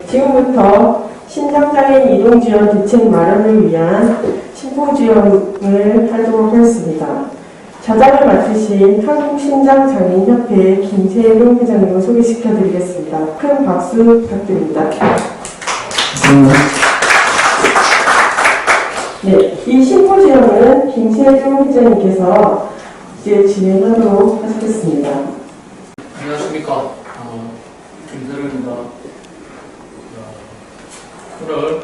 지금부터 신장장애인 이동지원 대책 마련을 위한 심포지엄을 하도록 하겠습니다. 자장을 맡으신 한국신장장애인협회 김세롱 회장님을 소개시켜드리겠습니다. 큰 박수 부탁드립니다. 네, 이 심포지엄은 김세롱 회장님께서 이제 진행하도록 하시겠습니다. 안녕하십니까. 김세롱입니다. 오늘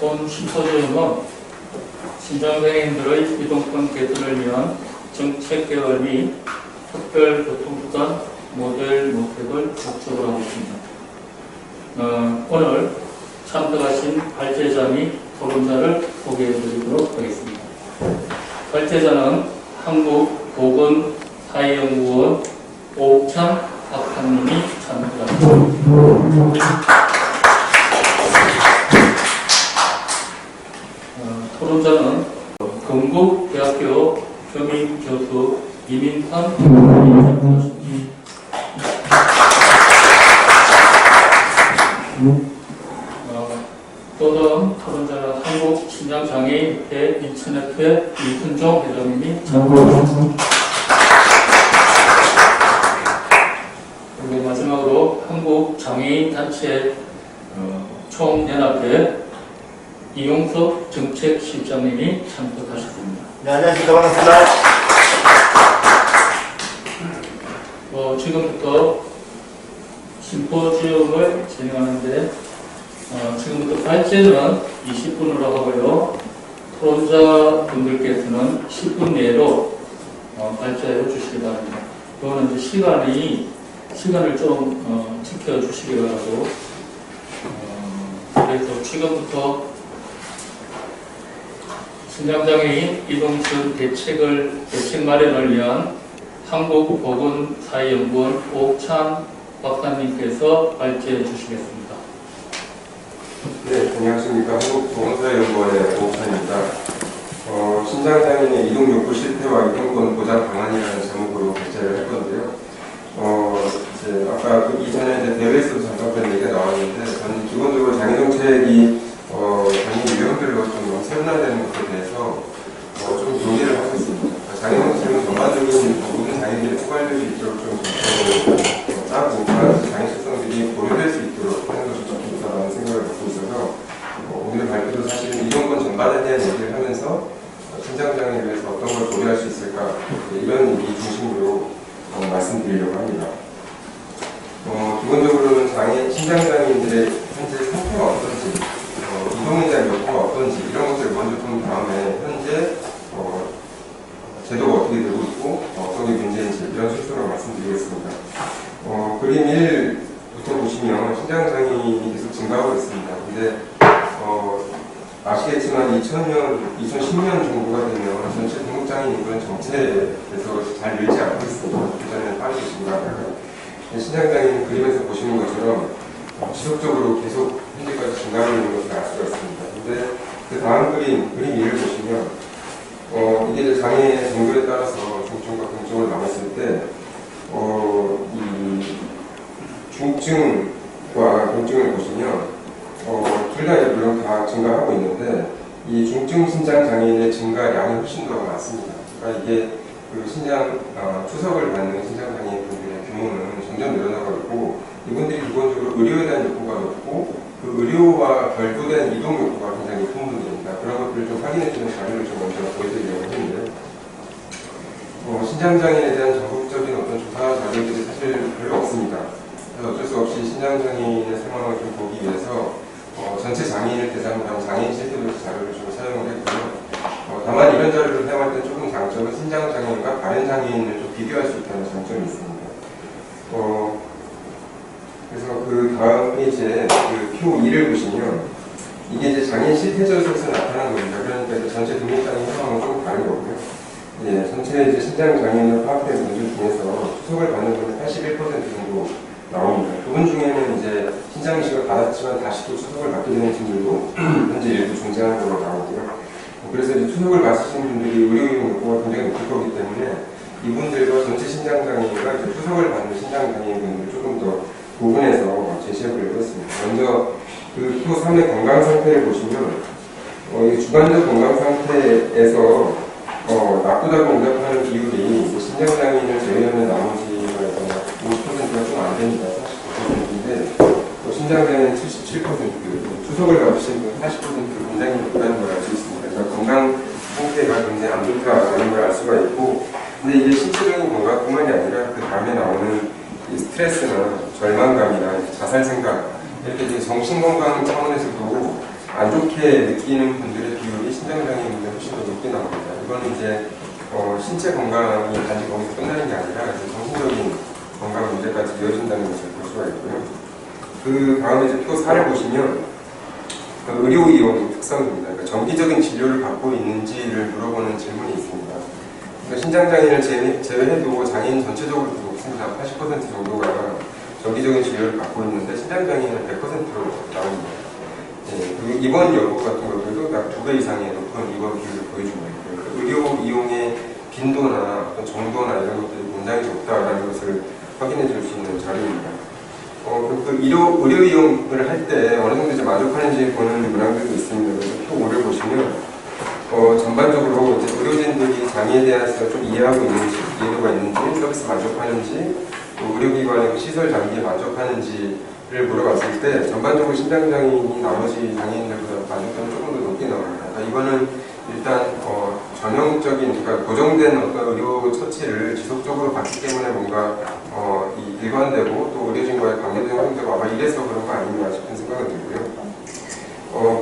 본 심포지엄은 신장장애인들의 이동권 개선을 위한 정책 개발 및 특별교통수단 모델 모색을 목적으로 하고 있습니다. 오늘 참석하신 발제자및 토론자를 소개해드리도록 하겠습니다. 발제자는 한국보건사회연구원 오옥찬 박사님이 참석하셨습니다. 토론자는 건국대학교 겸임교수 이민선 박사님이 참석하셨습니다. 또는 토론자는 한국신장장애인협회 인천협회 이순종 회장님이 참석하셨습니다. 그리고 마지막으로 한국장애인단체 총연합회 이용석 정책실장님이 참석하셨습니다. 네, 안녕하십니까. 반갑습니다. 지금부터 심포지엄을 진행하는데 지금부터 발제는 20분으로 하고요. 토론자분들께서는 10분 내로 발제해 주시기 바랍니다. 그거는 이제 시간을 좀 지켜주시기 바라고 그래서 지금부터 신장장애인 이동지원 대책 마련을 위한 한국보건사회연구원 오옥찬 박사님께서 발제해 주시겠습니다. 네, 안녕하십니까. 한국보건사회연구원의 오옥찬입니다. 신장장애인의 이동욕구 실태와 이동권 보장 방안이라는 제목으로 발제를 할 건데요. 이제 아까 이전에 이제 대회에서도 잠깐 그런 얘기가 나왔는데, 저는 기본적으로 장애정책이 장애 유형별로 좀 세분화되는 것에 대해서 좀 논의를 하고 있습니다. 장애정책은 전반적인 모든 장애인들이 포괄될 수 있도록 좀 정책을 짜고, 장애 특성들이 고려될 수 있도록 하는 것이 좀 좋다라는 생각을 갖고 있어서 오늘 발표도 사실 이동권 전반에 대한 얘기를 하면서 신장장애에 대해서 어떤 걸 고려할 수 있을까, 이런 얘기 중심으로 말씀드리려고 합니다. 기본적으로는 신장장애인들의 현재 상태가 어떤지, 이동에 대한 여부가 어떤지, 이런 것들을 먼저 본 다음에 현재 제도가 어떻게 되고 있고 어떤 게 문제인지 이런 순서로 말씀드리겠습니다. 그림 1부터 보시면 신장장애인이 계속 증가하고 있습니다. 근데 아시겠지만 2010년 정도가 되면 전체 등록장애인 인구는 정체돼서 잘 늘지 않고 있습니다. 그전에는 빠르게 증가하다가 신장장애인 그림에서 보시는 것처럼 지속적으로 계속 현재까지 증가하고 있는 것을 알 수가 있습니다. 근데 그 다음 그림 2를 보시면 이게 이제 장애의 정도에 따라서 중증과 경증을 나눴을 때 이 중증과 경증을 보시면 둘 다 물론 다 증가하고 있는데 이 중증 신장 장애인의 증가량이 훨씬 더 많습니다. 그러니까 이게 그 신장 투석을 받는 신장 장애인 분들의 규모는 점점 늘어나고 있고, 이분들이 기본적으로 의료에 대한 욕구가 높고 그 의료와 별도된 이동 욕구가 굉장히 높은 분들입니다. 그런 것들을 좀 확인해주는 자료를 좀 먼저 보여드리려고 했는데, 신장장애인에 대한 전국적인 어떤 조사 자료들이 사실 별로 없습니다. 그래서 어쩔 수 없이 신장장애인의 상황을 좀 보기 위해서 전체 장애인을 대상으로 한 장애인 실태조사 자료를 좀 사용을 했고요. 다만 이런 자료를 사용할 때 조금 장점은 신장장애인과 다른 장애인을 좀 비교할 수 있다는 장점이 있습니다. 그래서 그 다음 페이지에 그 표 2를 보시면 이게 이제 장애인 실태조사에서 나타난 겁니다. 그러니까 전체 등록장애인 상황은 조금 다른 거고요. 예, 전체 이제 신장장애인을 파악된 분들 중에서 투석을 받는 분은 81% 정도 나옵니다. 그분 중에는 이제 신장이식을 받았지만 다시 또 투석을 받게 되는 분들도 현재 일부 존재하는 걸로 나오고요. 그래서 이제 투석을 받으신 분들이 의료용 욕구가 굉장히 높을 거기 때문에 이분들과 전체 신장장애인과 투석을 받는 신장장애인분들을 조금 더 구분해서 제시해 보려고 했습니다. 먼저 그 표 3의 건강 상태를 보시면 이 주관적 건강 상태에서 나쁘다고 응답하는 비율이 신장장애인을 제외하는 나머지가 50%가 좀 안 됩니다. 49%인데 신장장애는 77%, 투석을 가지신 분 40% 굉장히 높다는 걸 알 수 있습니다. 그러니까 건강 상태가 굉장히 안 좋다는 걸 알 수가 있고, 근데 이게 신체적인 건강뿐만이 아니라 그 다음에 나오는 이 스트레스나 절망감이나 자살 생각, 이렇게 이제 정신건강 차원에서도 안 좋게 느끼는 분들의 비율이 신장장애인보다 훨씬 더 높게 나옵니다. 이거는 이제 신체 건강이 단지 거기서 끝나는 게 아니라 정신적인 건강 문제까지 이어진다는 것을 볼 수가 있고요. 그 다음에 이제 표 4를 보시면 의료 이용 특성입니다. 그러니까 정기적인 진료를 받고 있는지를 물어보는 질문이 있습니다. 그러니까 신장장애인을 제외해도 장애인 전체적으로 높습니다. 80% 정도가 정기적인 진료를 받고 있는데 신장장애인은 100%로 나옵니다. 네, 그리고 입원 여부 같은 것들도 약 2배 이상의 높은 입원 비율을 보여주고 있고요. 그러니까 의료 이용의 빈도나 어떤 정도나 이런 것들이 굉장히 적다라는 것을 확인해 줄 수 있는 자료입니다. 그 의료 이용을 할 때 어느 정도 이제 만족하는지 보는 문항들도 있습니다. 그래서 표 5를 보시면 전반적으로 이제 의료진들이 장애에 대해서 좀 이해하고 있는지, 이해도가 있는지, 서비스 만족하는지, 또 의료기관의 시설 장비에 만족하는지를 물어봤을 때 전반적으로 신장장애인이 나머지 장애인들보다 만족도는 조금 더 높게 나옵니다. 그러니까 이거는 일단 전형적인, 그러니까 고정된 어떤 의료 처치를 지속적으로 받기 때문에 뭔가 이 일관되고 또 의료진과의 관계도 형성되고 아마 이래서 그런 거 아닌가 싶은 생각이 들고요.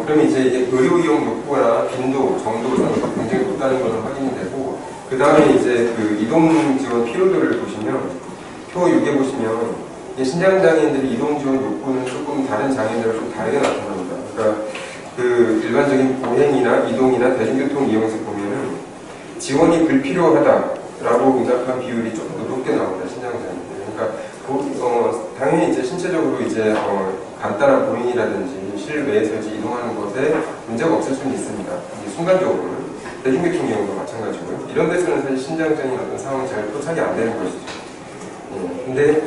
그럼 이제 이게 의료 이용 욕구나 빈도, 정도 이런 것도 굉장히 높다는 것은 확인이 되고, 그 다음에 이제 그 이동 지원 피로도를 보시면 표 6에 보시면 신장장애인들의 이동 지원 욕구는 조금 다른 장애인들과 좀 다르게 나타납니다. 그러니까 그 일반적인 보행이나 이동이나 대중교통 이용에서 보면은 지원이 불필요하다라고 응답한 비율이 조금 더 높게 나옵니다. 신장장애인들. 그러니까 당연히 이제 신체적으로 이제 간단한 보행이라든지 실외에서 이제 이동하는 것에 문제가 없을 수는 있습니다. 순간적으로는 대중교통 이용도 마찬가지고요. 이런 데서는 사실 신장장애인 어떤 상황이 잘 포착이 안 되는 것이죠. 근데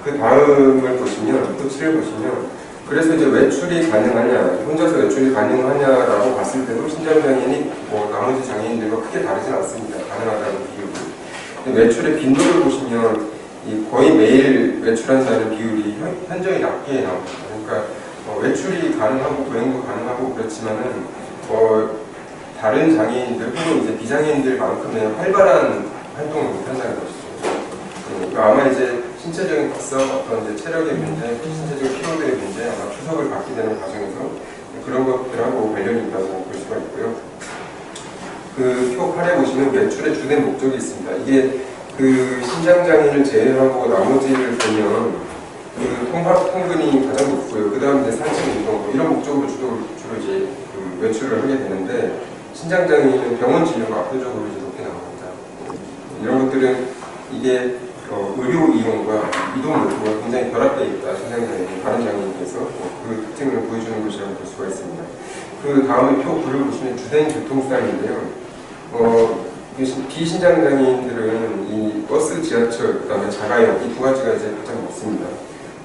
그 다음을 보시면 또 7을 보시면 그래서 이제 외출이 가능하냐, 혼자서 외출이 가능하냐라고 봤을 때도 신장장애인이 나머지 장애인들과 크게 다르진 않습니다. 가능하다는 비율이. 외출의 빈도를 보시면 거의 매일 외출한다는 비율이 현저히 낮게 나옵니다. 그러니까 외출이 가능하고 보행도 가능하고 그렇지만은 다른 장애인들 혹은 이제 비장애인들만큼의 활발한 활동을 못한다는 것이죠. 그러니까 아마 이제 신체적인 특성, 어떤 이제 체력의 문제, 신체적인 피로도의 문제, 아마 투석을 받게 되는 과정에서 그런 것들하고 관련이 있다고 볼 수가 있고요. 그 표 8에 보시면 외출의 주된 목적이 있습니다. 이게 그 신장장애인을 제외하고 나머지를 보면 그 통합 통근이 가장 높고요. 그 다음 이제 산책 운동 이런 목적으로 주로 이제 그 외출을 하게 되는데 신장장애인은 병원 진료가 압도적으로 이제 높게 나옵니다. 이런 것들은 이게 의료 이용과 이동 욕구가 굉장히 결합되어 있다. 신장장애인 다른 장애인께서 그 특징을 보여주는 것이라고 볼 수가 있습니다. 그 다음에 표 9를 보시면 주된 교통수단인데요. 비신장장애인들은 이 버스, 지하철, 그다음에 자가용 이 두 가지가 이제 가장 높습니다.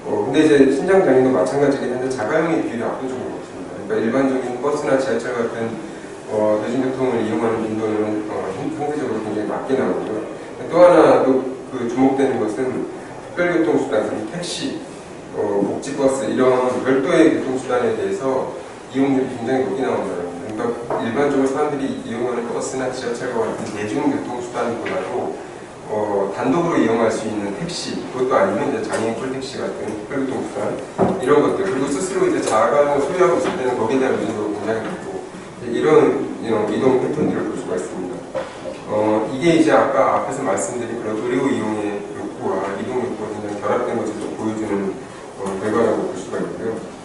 근데 이제 신장장애인도 마찬가지긴 한데 자가용의 비율이 압도적으로 높습니다. 그러니까 일반적인 버스나 지하철 같은 대중교통을 이용하는 빈도는 상대적으로 굉장히 낮게 나오고요. 또 하나 그 주목되는 것은 특별교통수단, 택시, 복지버스 이런 별도의 교통수단에 대해서 이용률이 굉장히 높게 나온다는 겁니다. 그러니까 일반적으로 사람들이 이용하는 버스나 지하철과 같은 대중교통수단보다도 단독으로 이용할 수 있는 택시, 그것도 아니면 이제 장애인 콜택시 같은 특별교통수단 이런 것들, 그리고 스스로 이제 자가용을 소유하고 있을 때는 거기에 대한 의존도가 굉장히 높고 이런 이동 패턴들을 볼 수가 있습니다. 이게 이제 아까 앞에서 말씀드린 그런 의료 이용의 욕구와 이동 욕구가 굉장히 결합된 것을 보여주는 결과라고 볼 수가 있고요.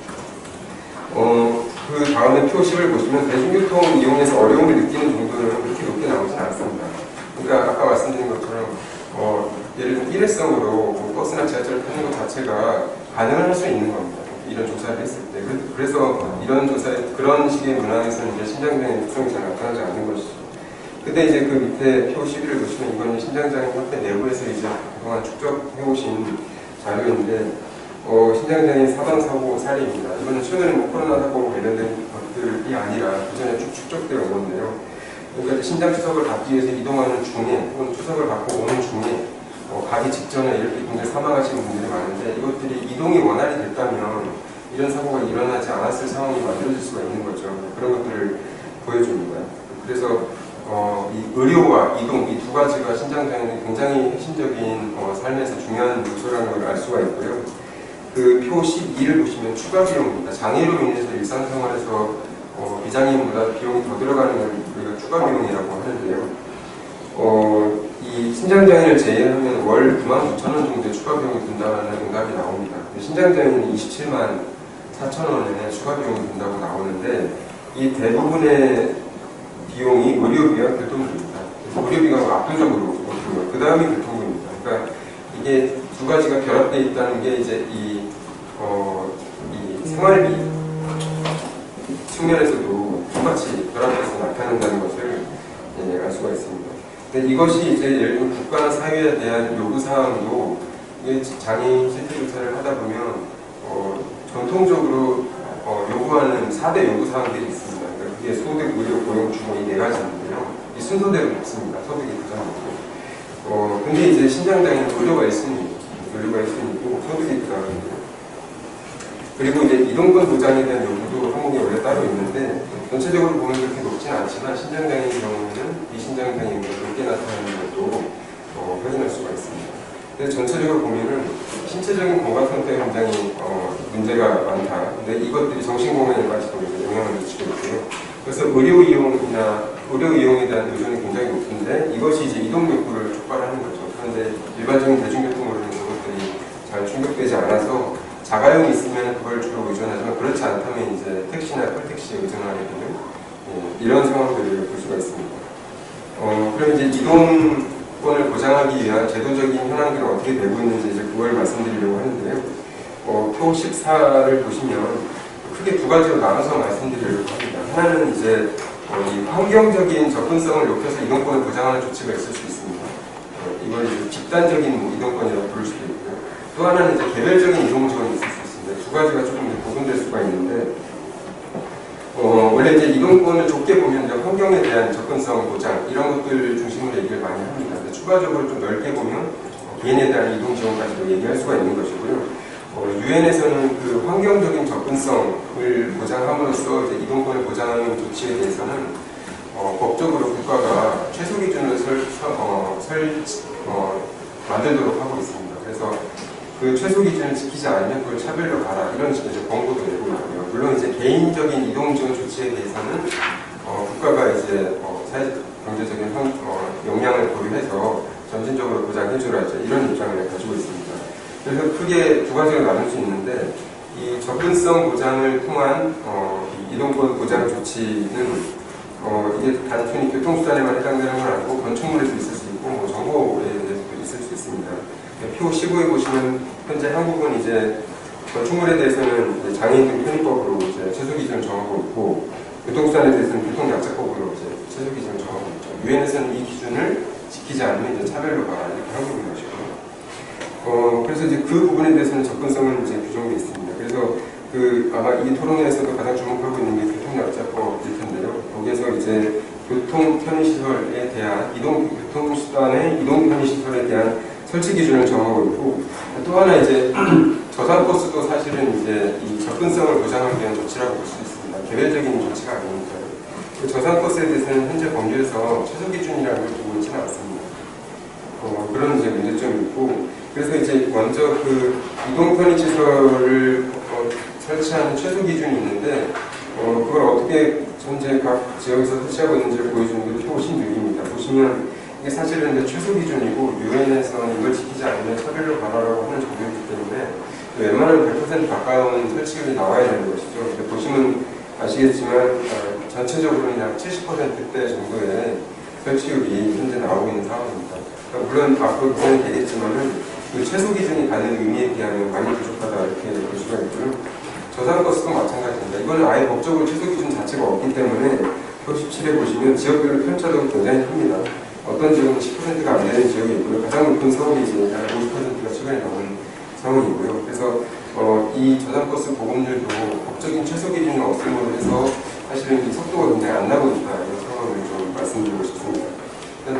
그 다음에 표 10을 보시면 대중교통 이용에서 어려움을 느끼는 정도는 그렇게 높게 나오진 않습니다. 그러니까 아까 말씀드린 것처럼 예를 들면 일회성으로 버스나 지하철을 타는 것 자체가 가능을 할 수 있는 겁니다. 이런 조사를 했을 때. 그래서 이런 조사에 그런 식의 문항에서는 이제 신장장애인 특성이 잘 나타나지 않는 것이죠. 근데 이제 그 밑에 표 11을 보시면 이건 신장장애인 협회 내부에서 이제 그동안 축적해오신 자료인데 신장장애인 사망사고 사례입니다. 이거는 최근에 코로나 사고 관련된 것들이 아니라 그전에 쭉 축적되어 온 건데요. 그러니까 신장 추석을 받기 위해서 이동하는 중에 혹은 추석을 받고 오는 중에 가기 직전에 이렇게 굉장히 사망하시는 분들이 많은데 이것들이 이동이 원활히 됐다면 이런 사고가 일어나지 않았을 상황이 만들어질 수가 있는 거죠. 그런 것들을 보여줍니다. 그래서 이 의료와 이동 이 두 가지가 신장장애는 굉장히 핵심적인 삶에서 중요한 요소라는 걸 알 수가 있고요. 그 표 12를 보시면 추가 비용입니다. 장애로 인해서 일상생활에서 비장애인보다 비용이 더 들어가는 걸 우리가 추가 비용이라고 하는데요. 이 신장장애를 제외하면 월 99,000원 정도의 추가 비용이 든다는 응답이 나옵니다. 신장장애는 27만 4,000원의 추가 비용이 든다고 나오는데 이 대부분의 비용이 의료비와 교통비입니다. 의료비가 압도적으로 높고요. 그 다음이 교통비입니다. 그러니까 이게 두 가지가 결합되어 있다는 게 이제 이 생활비 측면에서도 똑같이 결합해서 나타난다는 것을 알 수가 있습니다. 근데 이것이 이제 예를 들면 국가나 사회에 대한 요구사항도 장애인 실태조사를 하다 보면 전통적으로 요구하는 4대 요구사항들이 있습니다. 그러니까 그게 소득, 의료, 고용, 주거 이 네 가지인데요. 이 순서대로 높습니다. 소득이 가장 높고. 근데 이제 신장장애는 의료가 1순위고 소득이 그 다음이고요. 그리고 이제 이동권 보장에 대한 요구도 항목이 원래 따로 있는데 전체적으로 보면 그렇게 높지는 않지만 신장장애인 경우에는 비신장장애인보다 높게 나타나는 것도 확인할 수가 있습니다. 그래서 전체적으로 보면은 신체적인 건강 상태에 굉장히 문제가 많다. 근데 이것들이 정신건강에까지도 영향을 미치고 있고요. 그래서 의료 이용에 대한 의존이 굉장히 높은데 이것이 이제 이동 욕구를 촉발하는 거죠. 그런데 일반적인 대중교통으로는 그것들이 잘 충족되지 않아서 자가용이 있으면 그걸 주로 의존하지만 그렇지 않다면 이제 택시나 콜택시에 의존하게 되는 이런 상황들을 볼 수가 있습니다. 그럼 이제 이동권을 보장하기 위한 제도적인 현황들은 어떻게 되고 있는지 이제 그걸 말씀드리려고 하는데요. 표 14를 보시면 크게 두 가지로 나눠서 말씀드리려고 합니다. 하나는 이제 이 환경적인 접근성을 높여서 이동권을 보장하는 조치가 있을 수 있습니다. 이걸 이제 집단적인 이동권이라고 부를 수도 있고요. 또 하나는 이제 개별적인 이동 지원이 있을 수 있습니다. 두 가지가 조금 구분될 수가 있는데, 원래 이제 이동권을 좁게 보면 이제 환경에 대한 접근성 보장 이런 것들 중심으로 얘기를 많이 합니다. 근데 추가적으로 좀 넓게 보면 개인에 대한 이동 지원까지도 얘기할 수가 있는 것이고요. 유엔에서는 그 환경적인 접근성을 보장함으로써 이제 이동권을 보장하는 조치에 대해서는 법적으로 국가가 최소 기준을 만들도록 하고 있습니다. 그래서 그 최소 기준을 지키지 않으면 그걸 차별로 가라 이런 식의 이제 권고도 내고 있고요. 물론 이제 개인적인 이동 지원 조치에 대해서는 국가가 이제 사회적 경제적인 역량을 고려해서 점진적으로 보장해주라 이런 입장을 가지고 있습니다. 그래서 크게 두 가지로 나눌 수 있는데 이 접근성 보장을 통한 이동권 보장 조치는 이게 단순히 교통수단에만 해당되는 건 아니고 건축물에도 있을 수 있고 뭐 정보에 대해서도 있을 수 있습니다. 표 15에 보시면 현재 한국은 이제 건축물에 대해서는 이제 장애인 등 편의법으로 이제 최소 기준을 정하고 있고 교통수단에 대해서는 교통약자법으로 이제 최소 기준을 정하고 있죠. 유엔에서는 이 기준을 지키지 않으면 이제 차별로 가라 이렇게 하고 있는 것이고. 그래서 이제 그 부분에 대해서는 접근성은 이제 규정되어 있습니다. 그래서 아마 이 토론회에서도 가장 주목하고 있는 게 교통약자법일 텐데요. 거기에서 이제 교통 편의시설에 대한 교통수단의 이동 편의시설에 대한 설치 기준을 정하고 있고 또 하나 이제 저상버스도 사실은 이제 이 접근성을 보장하기 위한 조치라고 볼 수 있습니다. 개별적인 조치가 아닙니다. 저상버스에 대해서는 현재 법률에서 최소 기준이라는 걸 두고 있지는 않습니다. 그런 이제 문제점이 있고 그래서 이제 먼저 그 이동 편의시설을 설치하는 최소 기준이 있는데 그걸 어떻게 현재 각 지역에서 설치하고 있는지를 보여주는 게 표 16입니다. 보시면 이게 사실은 이제 최소 기준이고 유엔에서는 이걸 지키지 않으면 차별로 가라라고 하는 정도이기 때문에 웬만하면 100% 가까운 설치율이 나와야 되는 것이죠. 근데 보시면 아시겠지만 전체적으로는 약 70%대 정도의 설치율이 현재 나오고 있는 상황입니다. 그러니까 물론 앞으로 개선이 되겠지만은 그 최소 기준이 가는 의미에 비하면 많이 부족하다 이렇게 볼 수가 있고요. 저상버스도 마찬가지입니다. 이거는 아예 법적으로 최소 기준 자체가 없기 때문에 표 17에 보시면 지역별로 편차도 굉장히 큽니다. 어떤 지역은 10%가 안 되는 지역이 있고요. 가장 높은 서울이 이제 약 50%가 최근에 나온 상황이고요. 그래서 이 저장버스 보급률도 법적인 최소 기준을 없음으로 해서 사실은 이 속도가 굉장히 안 나고 있다 이런 상황을 좀 말씀드리고 싶습니다.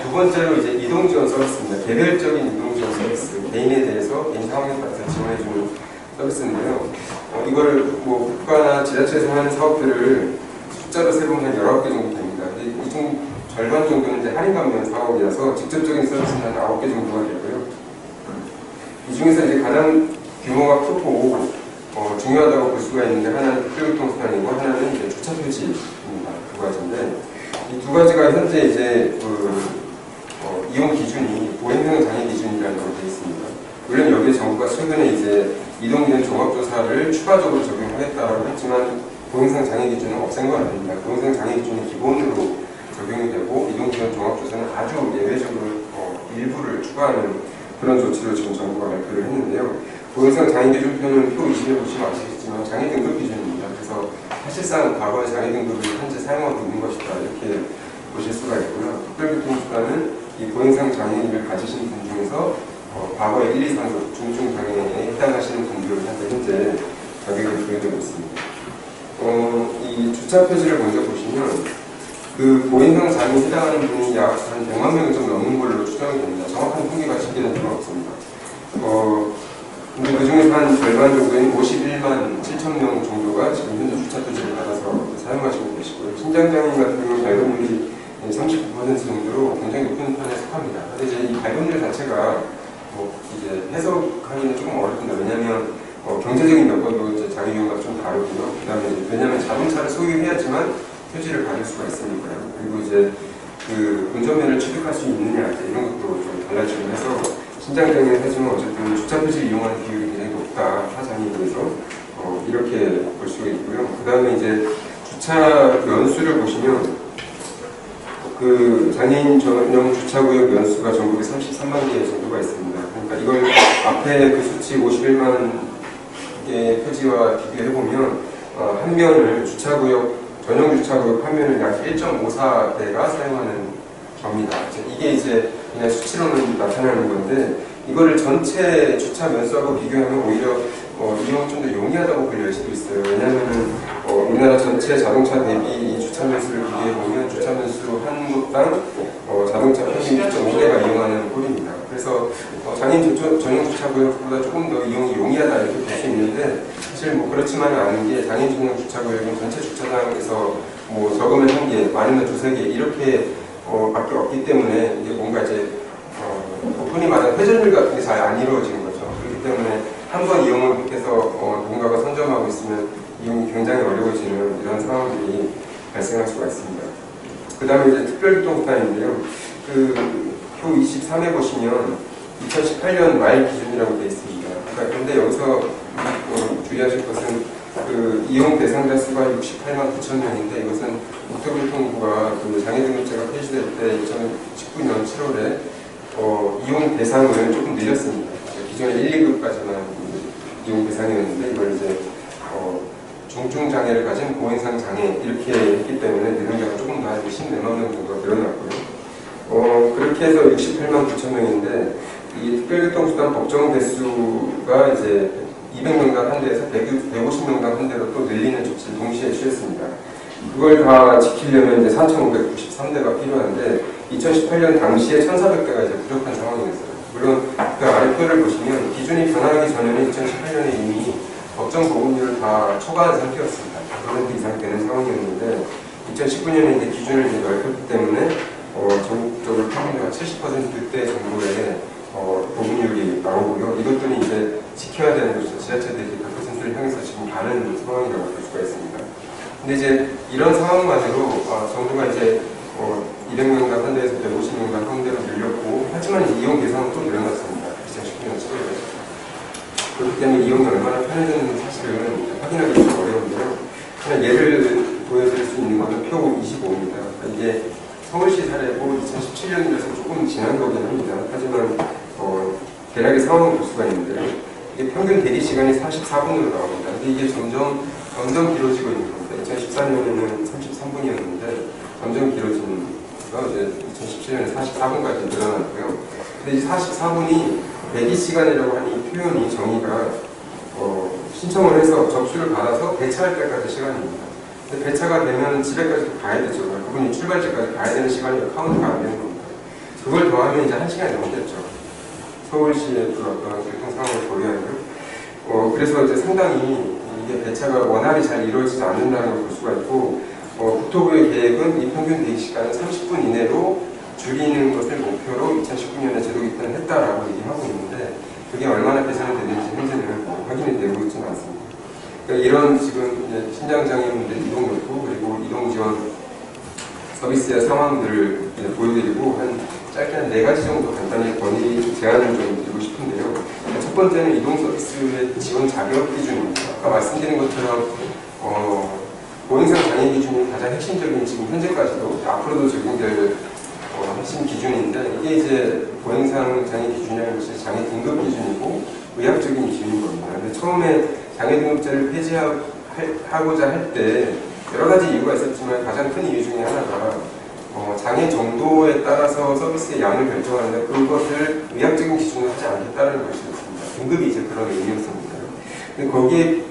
두 번째로 이제 이동 지원 서비스입니다. 개별적인 이동 지원 서비스, 개인에 대해서 개인 상황에 따라서 지원해주는 서비스인데요. 이거를 뭐 국가나 지자체에서 하는 사업들을 숫자로 세보면 한 19개 정도 됩니다. 이 중 절반 정도는 이제 할인 감면 사업이라서 직접적인 서비스는 한 9개 정도가 되고요. 이 중에서 이제 가장 규모가 크고 중요하다고 볼 수가 있는데 하나는 특별교통수단이고 하나는 이제 주차 표지입니다. 두 가지인데 이 두 가지가 현재 이제 이용 기준이 보행성 장애 기준이라는 걸로 되어 있습니다. 물론 여기에 정부가 최근에 이제 이동기능 종합조사를 추가적으로 적용하겠다고 했지만 보행성 장애 기준은 없앤 건 아닙니다. 보행성 장애 기준이 기본으로 적용이 되고 이동기능 종합조사는 아주 예외적으로 일부를 추가하는 그런 조치로 지금 정부가 발표를 했는데요. 보행성 장애 기준표는 표 20에 보시면 아시겠지만 장애 등급 기준입니다. 그래서 사실상 과거의 장애 등급을 현재 사용하고 있는 것이다 이렇게 보실 수가 있고요. 특별교통수단은 이 보행성 장애를 가지신 분 중에서 과거의 1, 2, 3급 중증 장애에 해당하시는 분들은 현재 자격이 부여되고 있습니다. 이 주차 표지를 먼저 보시면 그 보행성 장애에 해당하는 분이 약 한 100만 명 정도 넘는 걸로 추정이 됩니다. 정확한 통계가 집계된 필요가 없습니다. 근데 그 중에서 한 절반 정도인 51만 7천 명 정도가 지금 현재 주차 표지를 받아서 사용하시고 계시고요. 신장장애인 같은 경우는 발급률이 39% 정도로 굉장히 높은 편에 속합니다. 근데 이제 이 발급률 자체가 이제 해석하기는 조금 어렵습니다. 왜냐하면 경제적인 여건도 이제 자기 경우가 좀 다르고요. 그다음에 왜냐하면 자동차를 소유해야지만 표지를 받을 수가 있으니까요. 그리고 이제 그 운전면을 취득할 수 있느냐 이런 것도 좀 달라지고 해서 신장장애는 하지만 어쨌든 주차 표지를 이용하는 비율이 굉장히 높다 타장애에 비해서 이렇게 볼 수가 있고요. 그다음에 이제 주차 연수를 보시면 그 장애인 전용 주차구역 연수가 전국에 33만 개 정도가 있습니다. 그러니까 이걸 앞에 그 수치 51만 개의 표지와 비교해보면 한 면을 전용 주차구역 한 면을 약 1.54대가 사용하는 겁니다. 이게 이제 그냥 수치로는 나타나는 건데 이거를 전체 주차 면수하고 비교하면 오히려 이용이 좀 더 용이하다고 불릴 수도 있어요. 왜냐하면은 우리나라 전체 자동차 대비 이 주차 면수를 비교해보면 주차 면수 한 곳당 자동차 평균 2.5대가 이용하는 꼴입니다. 그래서 장애인 전용 주차구역보다 조금 더 이용이 용이하다 이렇게 볼 수 있는데 사실 그렇지만은 않은 게 장애인 전용 주차구역은 전체 주차장에서 적으면 1개, 많으면 2, 3개 이렇게 밖에 없기 때문에 이게 뭔가 이제 흔히 말하는 회전율 같은 게 잘 안 이루어지는 거죠. 그렇기 때문에 한 번 이용을 해서 누군가가 선점하고 있으면 이용이 굉장히 어려워지는 이런 상황들이 발생할 수가 있습니다. 그 다음에 이제 특별교통수단인데요. 표 23에 보시면 2018년 말 기준이라고 되어 있습니다. 그런데 여기서 주의하실 것은 이용 대상자 수가 68만 9천 명인데 이것은 국토교통부가 장애등급제가 폐지될 때 2019년 7월에 이용 대상을 조금 늘렸습니다. 기존에 1, 2급까지만 이용 대상이었는데 이걸 이제 중증 장애를 가진 보행상 장애 이렇게 했기 때문에 늘은 조금 더 한 14만 명 정도가 늘어났고요. 그렇게 해서 68만 9천 명인데 이 특별교통수단 법정 대수가 이제 200명당 한 대에서 150명당 한 대로 또 늘리는 조치를 동시에 취했습니다. 그걸 다 지키려면 이제 4,593대가 필요한데 2018년 당시에 1,400대가 이제 부족한 상황이었어요. 물론 그 아래 표를 보시면 기준이 변화하기 전에는 2018년에 이미 법정 보급률을 다 초과한 상태였습니다. 100% 이상 되는 상황이었는데 2019년에 이제 기준을 이제 넓혔기 때문에 전국적으로 평균 70%대 정도의 보급률이 나오고요. 이것들이 이제 지켜야 되는 것이죠. 지자체들이 100%를 향해서 지금 가는 상황이라고 볼 수가 있습니다. 근데 이제 이런 상황만으로 정부가 이제 200명당 한 대에서 150명당 한 대로 늘렸고 하지만 이용 대상은 또 늘어났습니다. 2019년 7월에. 그렇기 때문에 이용이 얼마나 편해졌는지 사실은 확인하기 좀 어려운데요. 그냥 예를 보여드릴 수 있는 것은 표 25입니다. 이게 서울시 사례고 2017년이라서 조금 지난 거긴 합니다. 하지만 대략의 상황을 볼 수가 있는데요. 이게 평균 대기 시간이 44분으로 나옵니다. 근데 이게 점점 길어지고 있는 겁니다. 2014년에는 33분이었는데 점점 길어지는 거 이제 2017년에 44분까지 늘어났고요. 근데 이 44분이 대기 시간이라고 하는 이 표현이 정의가 신청을 해서 접수를 받아서 배차할 때까지 시간입니다. 근데 배차가 되면 집에까지 가야 되죠. 그분이 출발지까지 가야 되는 시간이 카운트가 안 되는 겁니다. 그걸 더하면 이제 1시간이 넘겠죠. 서울시의 그 어떤 교통 상황을 고려하면. 그래서 이제 상당히 이게 배차가 원활히 잘 이루어지지 않는다는 걸 볼 수가 있고, 국토부의 계획은 이 평균 대기 시간을 30분 이내로 줄이는 것을 목표로 2019년에 제도 개편을 했다라고 얘기하고 있는데, 그게 얼마나 개선이 되는지 현재는 확인이 되고 있지는 않습니다. 그러니까 이런 지금 신장장애인분들 이동 욕구 그리고 이동 지원 서비스의 상황들을 보여드리고 한 짧게 한 4가지 정도 간단히 건의 제안을 좀 드리고 싶은데요. 첫 번째는 이동 서비스의 지원 자격 기준입니다. 아까 말씀드린 것처럼 보행상 장애 기준이 가장 핵심적인 지금 현재까지도 앞으로도 적용될 핵심 기준인데, 이게 이제 보행상 장애 기준이라는 것이 장애 등급 기준이고 의학적인 기준인 겁니다. 근데 처음에 장애 등급제를 폐지하고자 할 때 여러 가지 이유가 있었지만 가장 큰 이유 중에 하나가 장애 정도에 따라서 서비스의 양을 결정하는데 그것을 의학적인 기준으로 하지 않겠다는 것이었습니다. 등급이 이제 그런 의미였습니다. 근데 거기에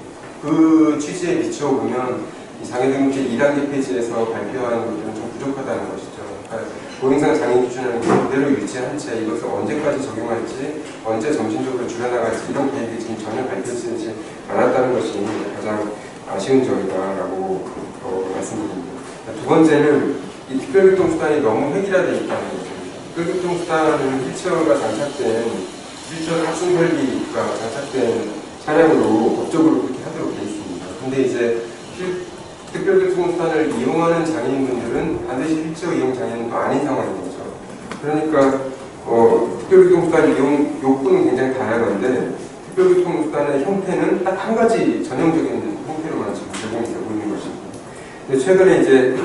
그 취지에 비춰보면 이 장애 등급제 2단계 폐지에서 발표하는 것들은 좀 부족하다는 것이죠. 그러니까 보행상 장애 기준이라는 게 그대로 유지한 채 이것을 언제까지 적용할지, 언제 점진적으로 줄여나갈지 이런 계획이 지금 전혀 밝혀지지 않았다는 것이 가장 아쉬운 점이다라고 말씀드립니다. 두 번째는 이 특별교통수단이 너무 획일화되어 있다는 것입니다. 특별교통수단은 휠체어가 장착된, 휠체어 탑승 설비가 장착된 차량으로 법적으로 그렇게 하도록 되어 있습니다. 근데 이제 특별교통수단을 이용하는 장애인분들은 반드시 휠체어 이용 장애인도 아닌 상황인 거죠. 그러니까 특별교통수단 이용 욕구는 굉장히 다양한데 특별교통수단의 형태는 딱 한 가지 전형적인 형태로만 지금 제공이 되고 있는 것입니다. 근데 최근에 이제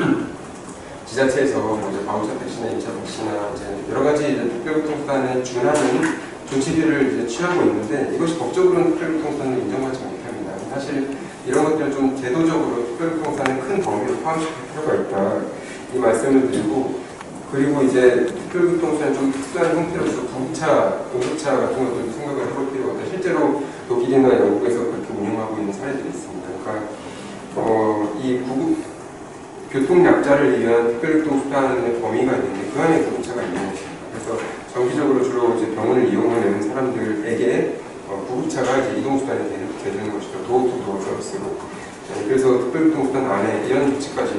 지자체에서 이제 바우처 택시나 임차 택시나 이제 여러 가지 특별교통수단에 준하는 조치들을 이제 취하고 있는데, 이것이 법적으로는 특별교통수단을 인정받지 못합니다. 사실 이런 것들을 좀 제도적으로 특별교통수단의 큰 범위로 포함시킬 필요가 있다, 이 말씀을 드리고, 그리고 이제 특별교통수단 좀 특수한 형태로서 구급차, 응급차 같은 것들도 생각을 해볼 필요가 있다. 실제로 독일이나 영국에서 그렇게 운영하고 있는 사례들이 있습니다. 그러니까 이 구급 교통약자를 위한 특별교통수단의 범위가 있는데 그 안에 구급차가 있는 것입니다. 그래서 정기적으로 주로 이제 병원을 이용하는 사람들에게 구급차가 이제 이동수단이 되는 것이죠. 도어투도어 서비스로. 그래서 특별교통수단 안에 이런 조치까지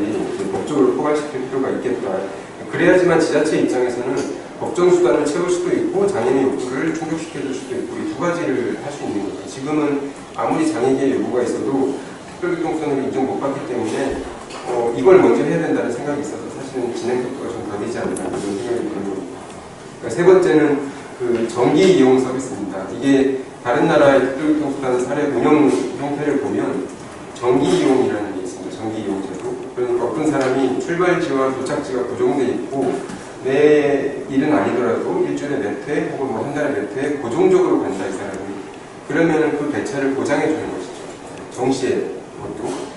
법적으로 포괄시킬 필요가 있겠다. 그래야지만 지자체 입장에서는 법정수단을 채울 수도 있고 장애인의 욕구를 충족시켜줄 수도 있고 이 두 가지를 할 수 있는 거죠. 지금은 아무리 장애계의 요구가 있어도 특별교통수단을 인정 못 받기 때문에 이걸 먼저 해야 된다는 생각이 있어서 사실은 진행 속도가 좀 더디지 않나 그런 생각이 드는 겁니다. 그러니까 세 번째는 그 정기 이용 서비스입니다. 이게 다른 나라의 특별교통수단 사례 운영 형태를 보면 정기 이용이라는 게 있습니다. 정기 이용 제도. 그러니까 어떤 사람이 출발지와 도착지가 고정돼 있고 매일은 아니더라도 일주일에 몇 회 혹은 뭐 한 달에 몇 회 고정적으로 간다 이 사람이. 그러면은 그 배차를 보장해 주는 것이죠. 정시에 그것도.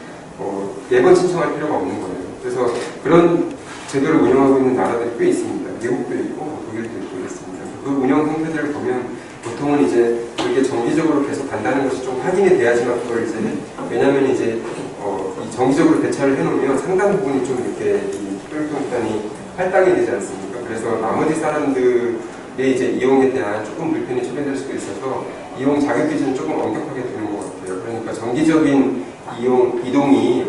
매번 신청할 필요가 없는 거예요. 그래서 그런 제도를 운영하고 있는 나라들이 꽤 있습니다. 미국도 있고 독일도 있고 있습니다. 그 운영 형태들을 보면 보통은 이제 그렇게 정기적으로 계속 간다는 것이 좀 확인이 돼야지만 그걸 이제 왜냐하면 이제 이 정기적으로 배차를 해놓으면 상당 부분이 좀 이렇게 이 특별교통수단이 할당이 되지 않습니까? 그래서 나머지 사람들의 이제 이용에 대한 조금 불편이 초래될 수도 있어서 이용 자격 기준이 조금 엄격하게 되는 것 같아요. 그러니까 정기적인 이동이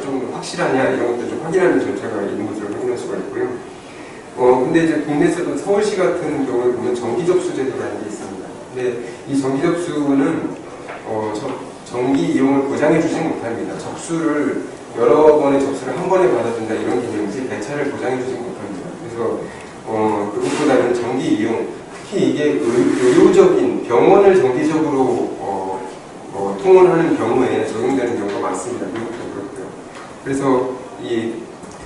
좀 확실하냐 이런 것들 좀 확인하는 절차가 있는 것으로 확인할 수가 있고요. 근데 이제 국내에서도 서울시 같은 경우에 보면 정기 접수 제도라는 게 있습니다. 근데 이 정기 접수는 정기 이용을 보장해 주지는 못합니다. 접수를 여러 번의 접수를 한 번에 받아준다 이런 개념이지 배차를 보장해 주지 못합니다. 그래서 그것보다는 정기 이용, 특히 이게 의료적인 병원을 정기적으로 통원하는 경우에 적용되는 경우가 많습니다. 미국도 그렇고요. 그래서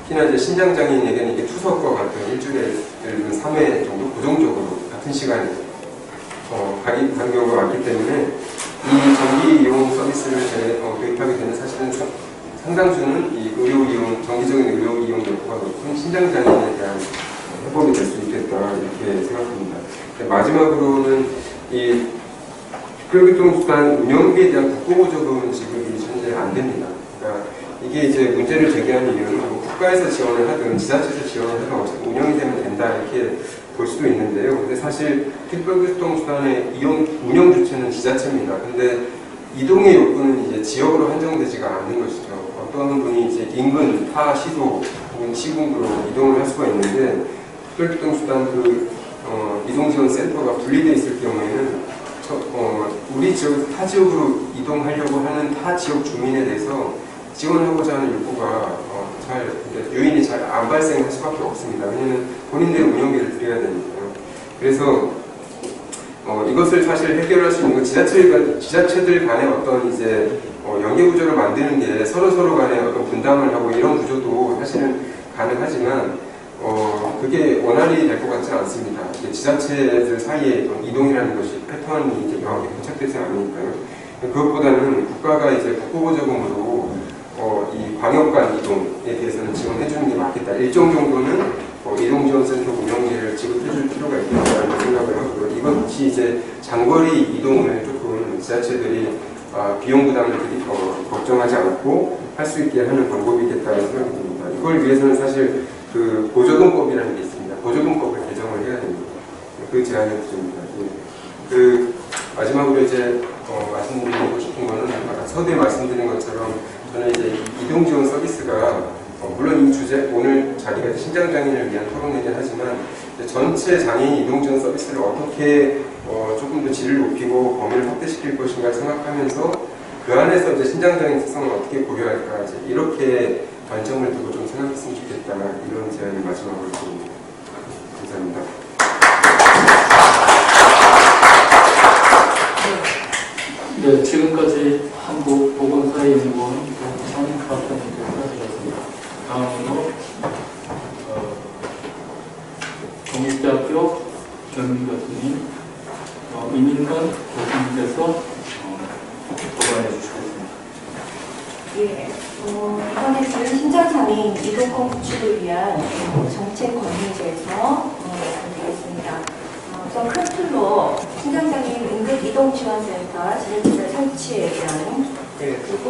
특히나 이제 신장장애인에게는 이게 투석과 같은 일주일에 예를 들면 3회 정도 고정적으로 같은 시간에 가는 경우가 많기 때문에 이 정기 이용 서비스를 도입하게 되는 사실은 상당수는 이 의료 이용, 정기적인 의료 이용 여부가 높은 신장장애인에 대한 해법이 될 수 있겠다 이렇게 생각합니다. 마지막으로는 이 특별교통수단 운영비에 대한 국고보조금 지급이 현재 안 됩니다. 그러니까 이게 이제 문제를 제기하는 이유는 뭐 국가에서 지원을 하든 지자체에서 지원을 하든 어차피 운영이 되면 된다 이렇게 볼 수도 있는데요. 근데 사실 특별교통수단의 운영 주체는 지자체입니다. 근데 이동의 요구는 이제 지역으로 한정되지가 않는 것이죠. 어떤 분이 이제 인근 타 시도 혹은 시군구로 이동을 할 수가 있는데 특별교통수단 이동지원센터가 분리되어 있을 경우에는 우리 지역 타 지역으로 이동하려고 하는 타 지역 주민에 대해서 지원하고자 하는 욕구가 요인이 잘 안 발생할 수밖에 없습니다. 왜냐하면 본인들의 운영비를 드려야 되니까요. 그래서 이것을 사실 해결할 수 있는 건 지자체들 간의 어떤 이제 연계 구조를 만드는 게 서로 간에 어떤 분담을 하고 이런 구조도 사실은 가능하지만 그게 원활히 될 것 같지는 않습니다. 지자체들 사이에 이동이라는 것이 패턴이 이제 명확히 포착되지 않으니까요. 그것보다는 국가가 이제 국고보조금으로 이 광역 간 이동에 대해서는 지원해주는 게 맞겠다. 일정 정도는 이동지원센터 운영비를 지급해줄 필요가 있다는 생각을 하고요. 이것이 이제 장거리 이동을 조금 지자체들이 비용 부담을 걱정하지 않고 할 수 있게 하는 방법이겠다는 생각이 듭니다. 이걸 위해서는 사실 그 보조금법이라는 게 있습니다. 보조금법을 개정을 해야 됩니다. 그 제안을 드립니다. 그 마지막으로 이제 말씀드리고 싶은 거는 아까 서두에 말씀드린 것처럼 저는 이제 이동지원 서비스가 물론 이 주제 오늘 자리가 신장장애인을 위한 토론이긴 하지만 전체 장애인 이동지원 서비스를 어떻게 조금 더 질을 높이고 범위를 확대시킬 것인가 생각하면서 그 안에서 이제 신장장애인 특성을 어떻게 고려할까 이제 이렇게 관점을 두고 좀 생각했으면 좋겠다 이런 제안을 마지막으로 드립니다. 감사합니다. 네, 지금까지 한국보건사회연구원 박사님께서 하셨습니다. 다음으로 동국대학교 경민교수님 이민건 교수님께서 보관해 주시겠습니다. 예, 이번에는 신장장애인 이동권 구축을 위한 정책 권유제에서 말씀드리겠습니다. 우선 큰 틀로 신장장애인 응급이동지원센터 지자체 설치에 대한 그리고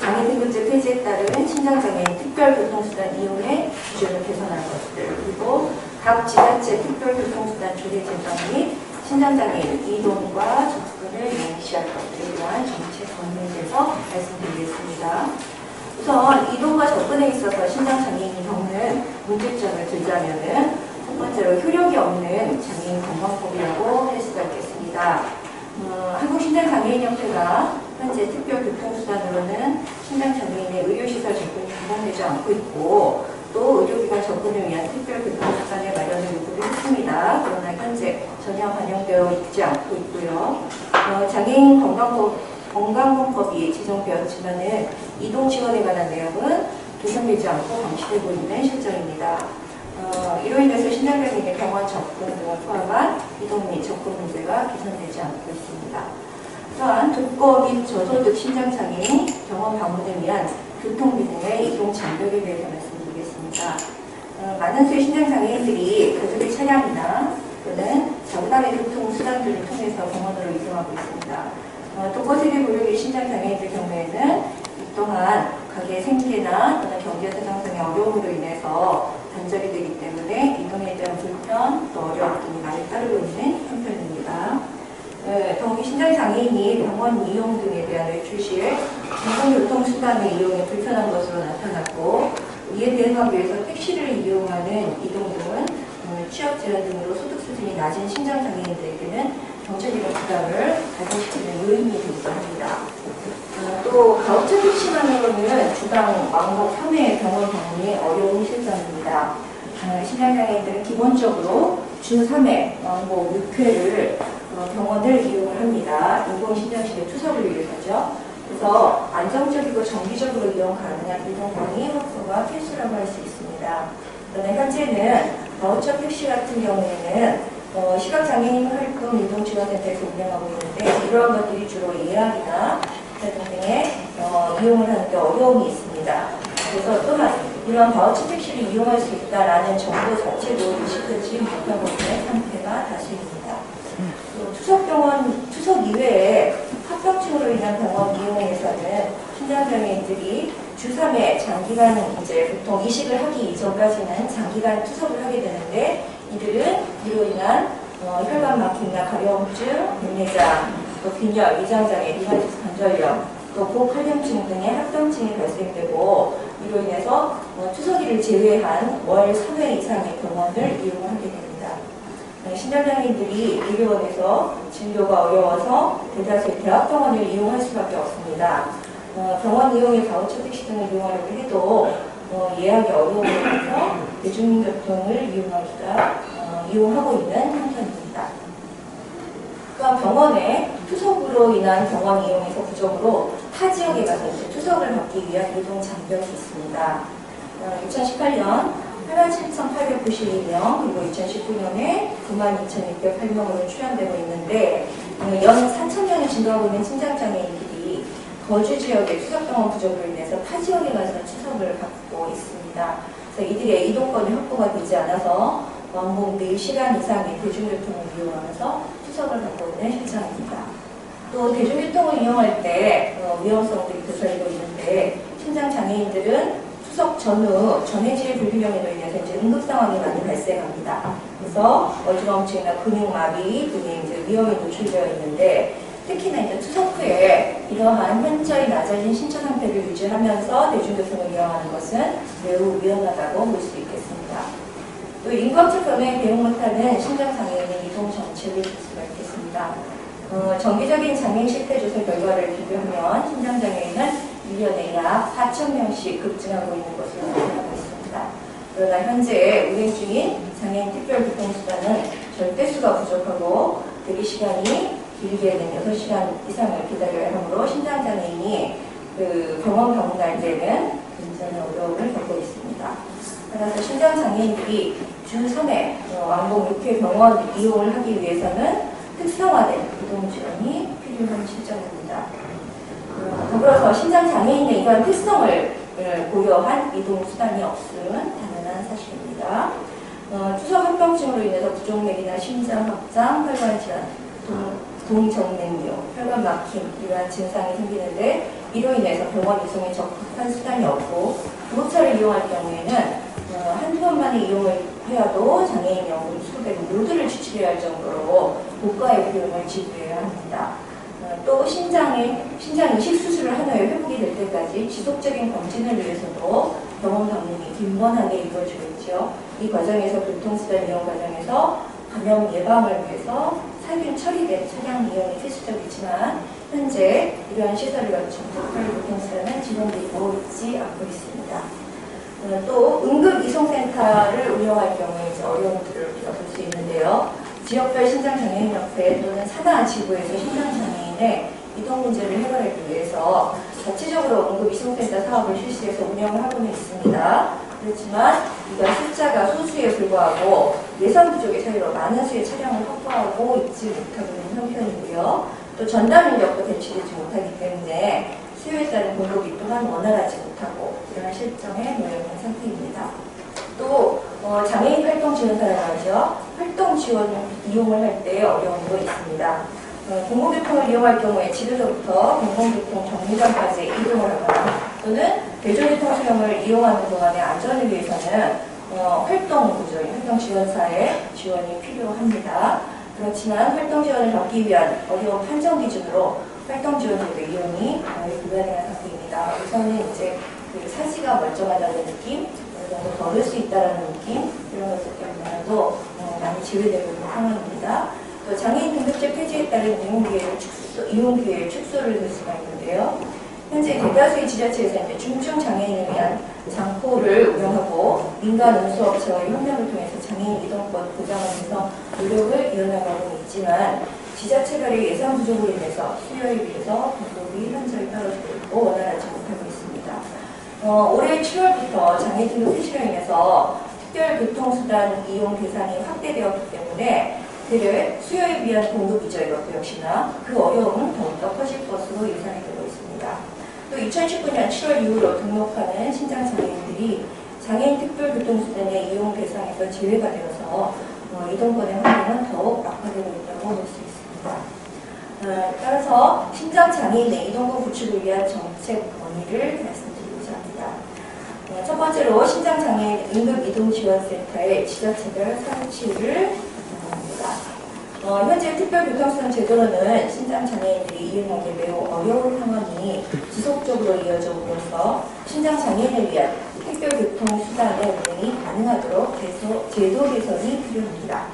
장애 등급제 폐지에 따른 신장장애인 특별교통수단 이용의 기준을 개선할 것들 그리고 각 지자체 특별교통수단 조례 제정 및 신장장애인 이동과 접근을 명시할 것들에 대한 정책 권유에서 말씀드리겠습니다. 우선 이동과 접근에 있어서 신장장애인이 겪는 문제점을 들자면은 첫 번째로 효력이 없는 장애인 건강법이라고 할 수가 있겠습니다. 한국신장장애인협회가 현재 특별교통수단으로는 신장장애인의 의료시설 접근이 보장되지 않고 있고 또 의료기관 접근을 위한 특별교통수단의 마련을 요구를 했습니다. 그러나 현재 전혀 반영되어 있지 않고 있고요. 장애인 건강보험법이 제정되었지만은 이동 지원에 관한 내용은 개선되지 않고 방치되고 있는 실정입니다. 이로 인해서 신장장애인의 병원 접근 등을 포함한 이동 및 접근 문제가 개선되지 않고 있습니다. 또한 독거 및 저소득 신장장애인 병원 방문을 위한 교통비 등의 이동 장벽에 대해서 말씀드리겠습니다. 많은 수의 신장장애인들이 가족의 차량이나 또는 정당의 교통수단들을 통해서 병원으로 이동하고 있습니다. 독거 세대 고령의 신장장애인들 경우에는 이 또한 가게 생계나 또는 경제사정상의 어려움으로 인해서 단절이 되기 때문에 이동에 대한 불편, 또 어려움 등이 많이 따르고 있는 형편입니다. 더욱이 신장장애인이 병원 이용 등에 대한 외출 시에 공공교통수단의 이용이 불편한 것으로 나타났고 이에 대응하기 위해서 택시를 이용하는 이동 등은 취업 제한 등으로 소득 수준이 낮은 신장장애인들에게는 경제적인 부담을 발생시키는 요인이 되기도 합니다. 또 가우처 택시만으로는 주당 왕복 3회 병원 방문이 어려운 실정입니다. 신장장애인들은 기본적으로 주 3회 왕복 6회를 병원을 이용을 합니다. 인공신장실의 투석을 위해서죠. 그래서 안정적이고 정기적으로 이용 가능한 이동권이 확보가 필수라고 할 수 있습니다. 그러나 현재는 가우처 택시 같은 경우에는 시각장애인 활동 이동지원센터에서 운영하고 있는데 이러한 것들이 주로 예약이나 등등의 이용을 하는데 어려움이 있습니다. 그래서 또한 이러한 바우처 택시를 이용할 수 있다라는 정보 자체도 의식하지 못하고 있는 상태가 다수입니다. 투석 이외에 위한 병원 이용에서는 신장장애인들이 주 3회 장기간 이제 보통 이식을 하기 이전까지는 장기간 투석을 하게 되는데 이들은 이로 인한 혈관 막힘이나 가려움증, 백내장, 또 빈혈, 위장장애, 리마티스 관절염, 또 고칼륨증 등의 합병증이 발생되고 이로 인해서 투석일을 제외한 월 3회 이상의 병원을 이용하게 됩니다. 신장장애인들이 의료원에서 진료가 어려워서 대다수의 대학병원을 이용할 수밖에 없습니다. 병원 이용의 바우처 택시 등을 이용하려고 해도 예약이 어려움으로 인해서 대중교통을 이용하고 있는 형편입니다. 또한 병원에 투석으로 인한 병원 이용에서 부족으로 타 지역에 가서 투석을 받기 위한 이동 장벽이 있습니다. 2018년 87,892명 그리고 2019년에 92,608명으로 추산되고 있는데 연 4,000명이 증가하고 있는 신장장애인들이 거주 지역의 투석병원 부족으로 인해서 타 지역에 가서 투석을 받고 있습니다. 그래서 이들의 이동권이 확보가 되지 않아서 왕복 4시간 이상의 대중교통을 이용하면서 투석을 받고 있는 실정입니다. 또 대중교통을 이용할 때 위험성들이 도사리고 있는데 신장장애인들은 투석 전후 전해질 불균형으로 인해서 이제 응급 상황이 많이 발생합니다. 그래서 어지럼증이나 근육마비 등의 이제 위험이 노출되어 있는데 특히나 이제 투석 후에 이러한 현저히 낮아진 신체 상태를 유지하면서 대중교통을 이용하는 것은 매우 위험하다고 볼 수 있겠습니다. 또 인과적 변화에 대응 못하는 신장장애인의 이동 정책을 볼 수가 있겠습니다. 정기적인 장애인 실태 조사 결과를 비교하면 신장장애인은 1년에 약 4,000명씩 급증하고 있는 것으로 나타나고 있습니다. 그러나 현재 운행 중인 장애인 특별교통수단은 절대수가 부족하고 대기시간이 길게는 6시간 이상을 기다려야 하므로 신장장애인이 병원 방문할 때는 굉장히 어려움을 겪고 있습니다. 따라서 신장장애인들이 주 3회 왕복 6회 병원 이용을 하기 위해서는 특성화된 이동 지원이 필요한 실정입니다. 더불어서 신장장애인의 이러한 특성을 고려한 이동 수단이 없음은 당연한 사실입니다. 투석 합병증으로 인해서 부종맥이나 심장 확장, 혈관 질환, 동정맥류, 혈관 막힘 이러한 증상이 생기는데 이로 인해서 병원 이송에 적합한 수단이 없고 구급차를 이용할 경우에는 한두 번만에 이용을 해야도 장애인 연금 수백 모두를 지출해야 할 정도로 고가의 비용을 지불해야 합니다. 또 신장 이식 수술을 한 후에 회복이 될 때까지 지속적인 검진을 위해서도 병원 방문이 빈번하게 이루어지고 있죠. 이 과정에서 교통수단 이용 과정에서 감염 예방을 위해서 살균 처리된 차량 이용이 필수적이지만 현재 이러한 시설을 갖춘 특별 교통수단은 지원되고 있지 않고 있습니다. 또 응급이송센터를 운영할 경우에 이제 어려움들을 볼 수 있는데요. 지역별 신장장애인협회 또는 산하지구에서 신장장애인의 이동 문제를 해결하기 위해서 자체적으로 응급이송센터 사업을 실시해서 운영을 하고는 있습니다. 그렇지만 이가 숫자가 소수에 불과하고 예산 부족의 사유로 많은 수의 차량을 확보하고 있지 못하고 있는 형편이고요. 또 전담 인력도 배치되지 못하기 때문에 수요에 따른 공급이 또한 원활하지 못하고 이러한 실정에 놓여 있는 상태입니다. 또 장애인 활동 지원사라고 하죠. 활동 지원 이용을 할 때 어려움도 있습니다. 공공교통을 이용할 경우에 집에서부터 공공교통 정류장까지 이동을 하거나 또는 대중교통 수용을 이용하는 동안의 안전을 위해서는 활동 지원사의 지원이 필요합니다. 그렇지만 활동 지원을 받기 위한 어려운 판정 기준으로 활동 지원제도 이용이 거의 불가능한 상태입니다. 우선은 이제 사지가 멀쩡하다는 느낌, 어느 정도 걸을 수 있다는 느낌, 이런 것들 때문에도 많이 제외되고 있는 상황입니다. 또 장애인 등급제 폐지에 따른 이용 기회의 축소를 될 수가 있는데요. 현재 대다수의 지자체에서 이제 중증 장애인을 위한 장코를 운영하고 민간 운수업체와의 협력을 통해서 장애인 이동권 보장을 위해서 노력을 이어나가고 있지만 지자체 간의 예산 부족으로 인해서 수요에 비해서 공급이 현저히 떨어지고 있고 원활하지 못하고 있습니다. 올해 7월부터 장애 등급 폐지로 인해서 특별교통수단 이용 대상이 확대되었기 때문에 그를 수요에 비한 공급이죠. 이것도 역시나 그 어려움은 더욱더 커질 것으로 예상이 되고 있습니다. 또 2019년 7월 이후로 등록하는 신장장애인들이 장애인 특별교통수단의 이용 대상에서 제외가 되어서 이동권의 환경은 더욱 악화되고 있다고 볼 수 있습니다. 따라서 심장장애인의 이동권 구축을 위한 정책 건의를 말씀드리고자 합니다. 첫 번째로 심장장애인 응급이동지원센터의 지자체별 설치를 합니다. 현재 특별교통수단 제도로는 심장장애인들이 이용하기 매우 어려운 상황이 지속적으로 이어져 오면서 심장장애인을 위한 특별교통수단의 운행이 가능하도록 제도 개선이 필요합니다.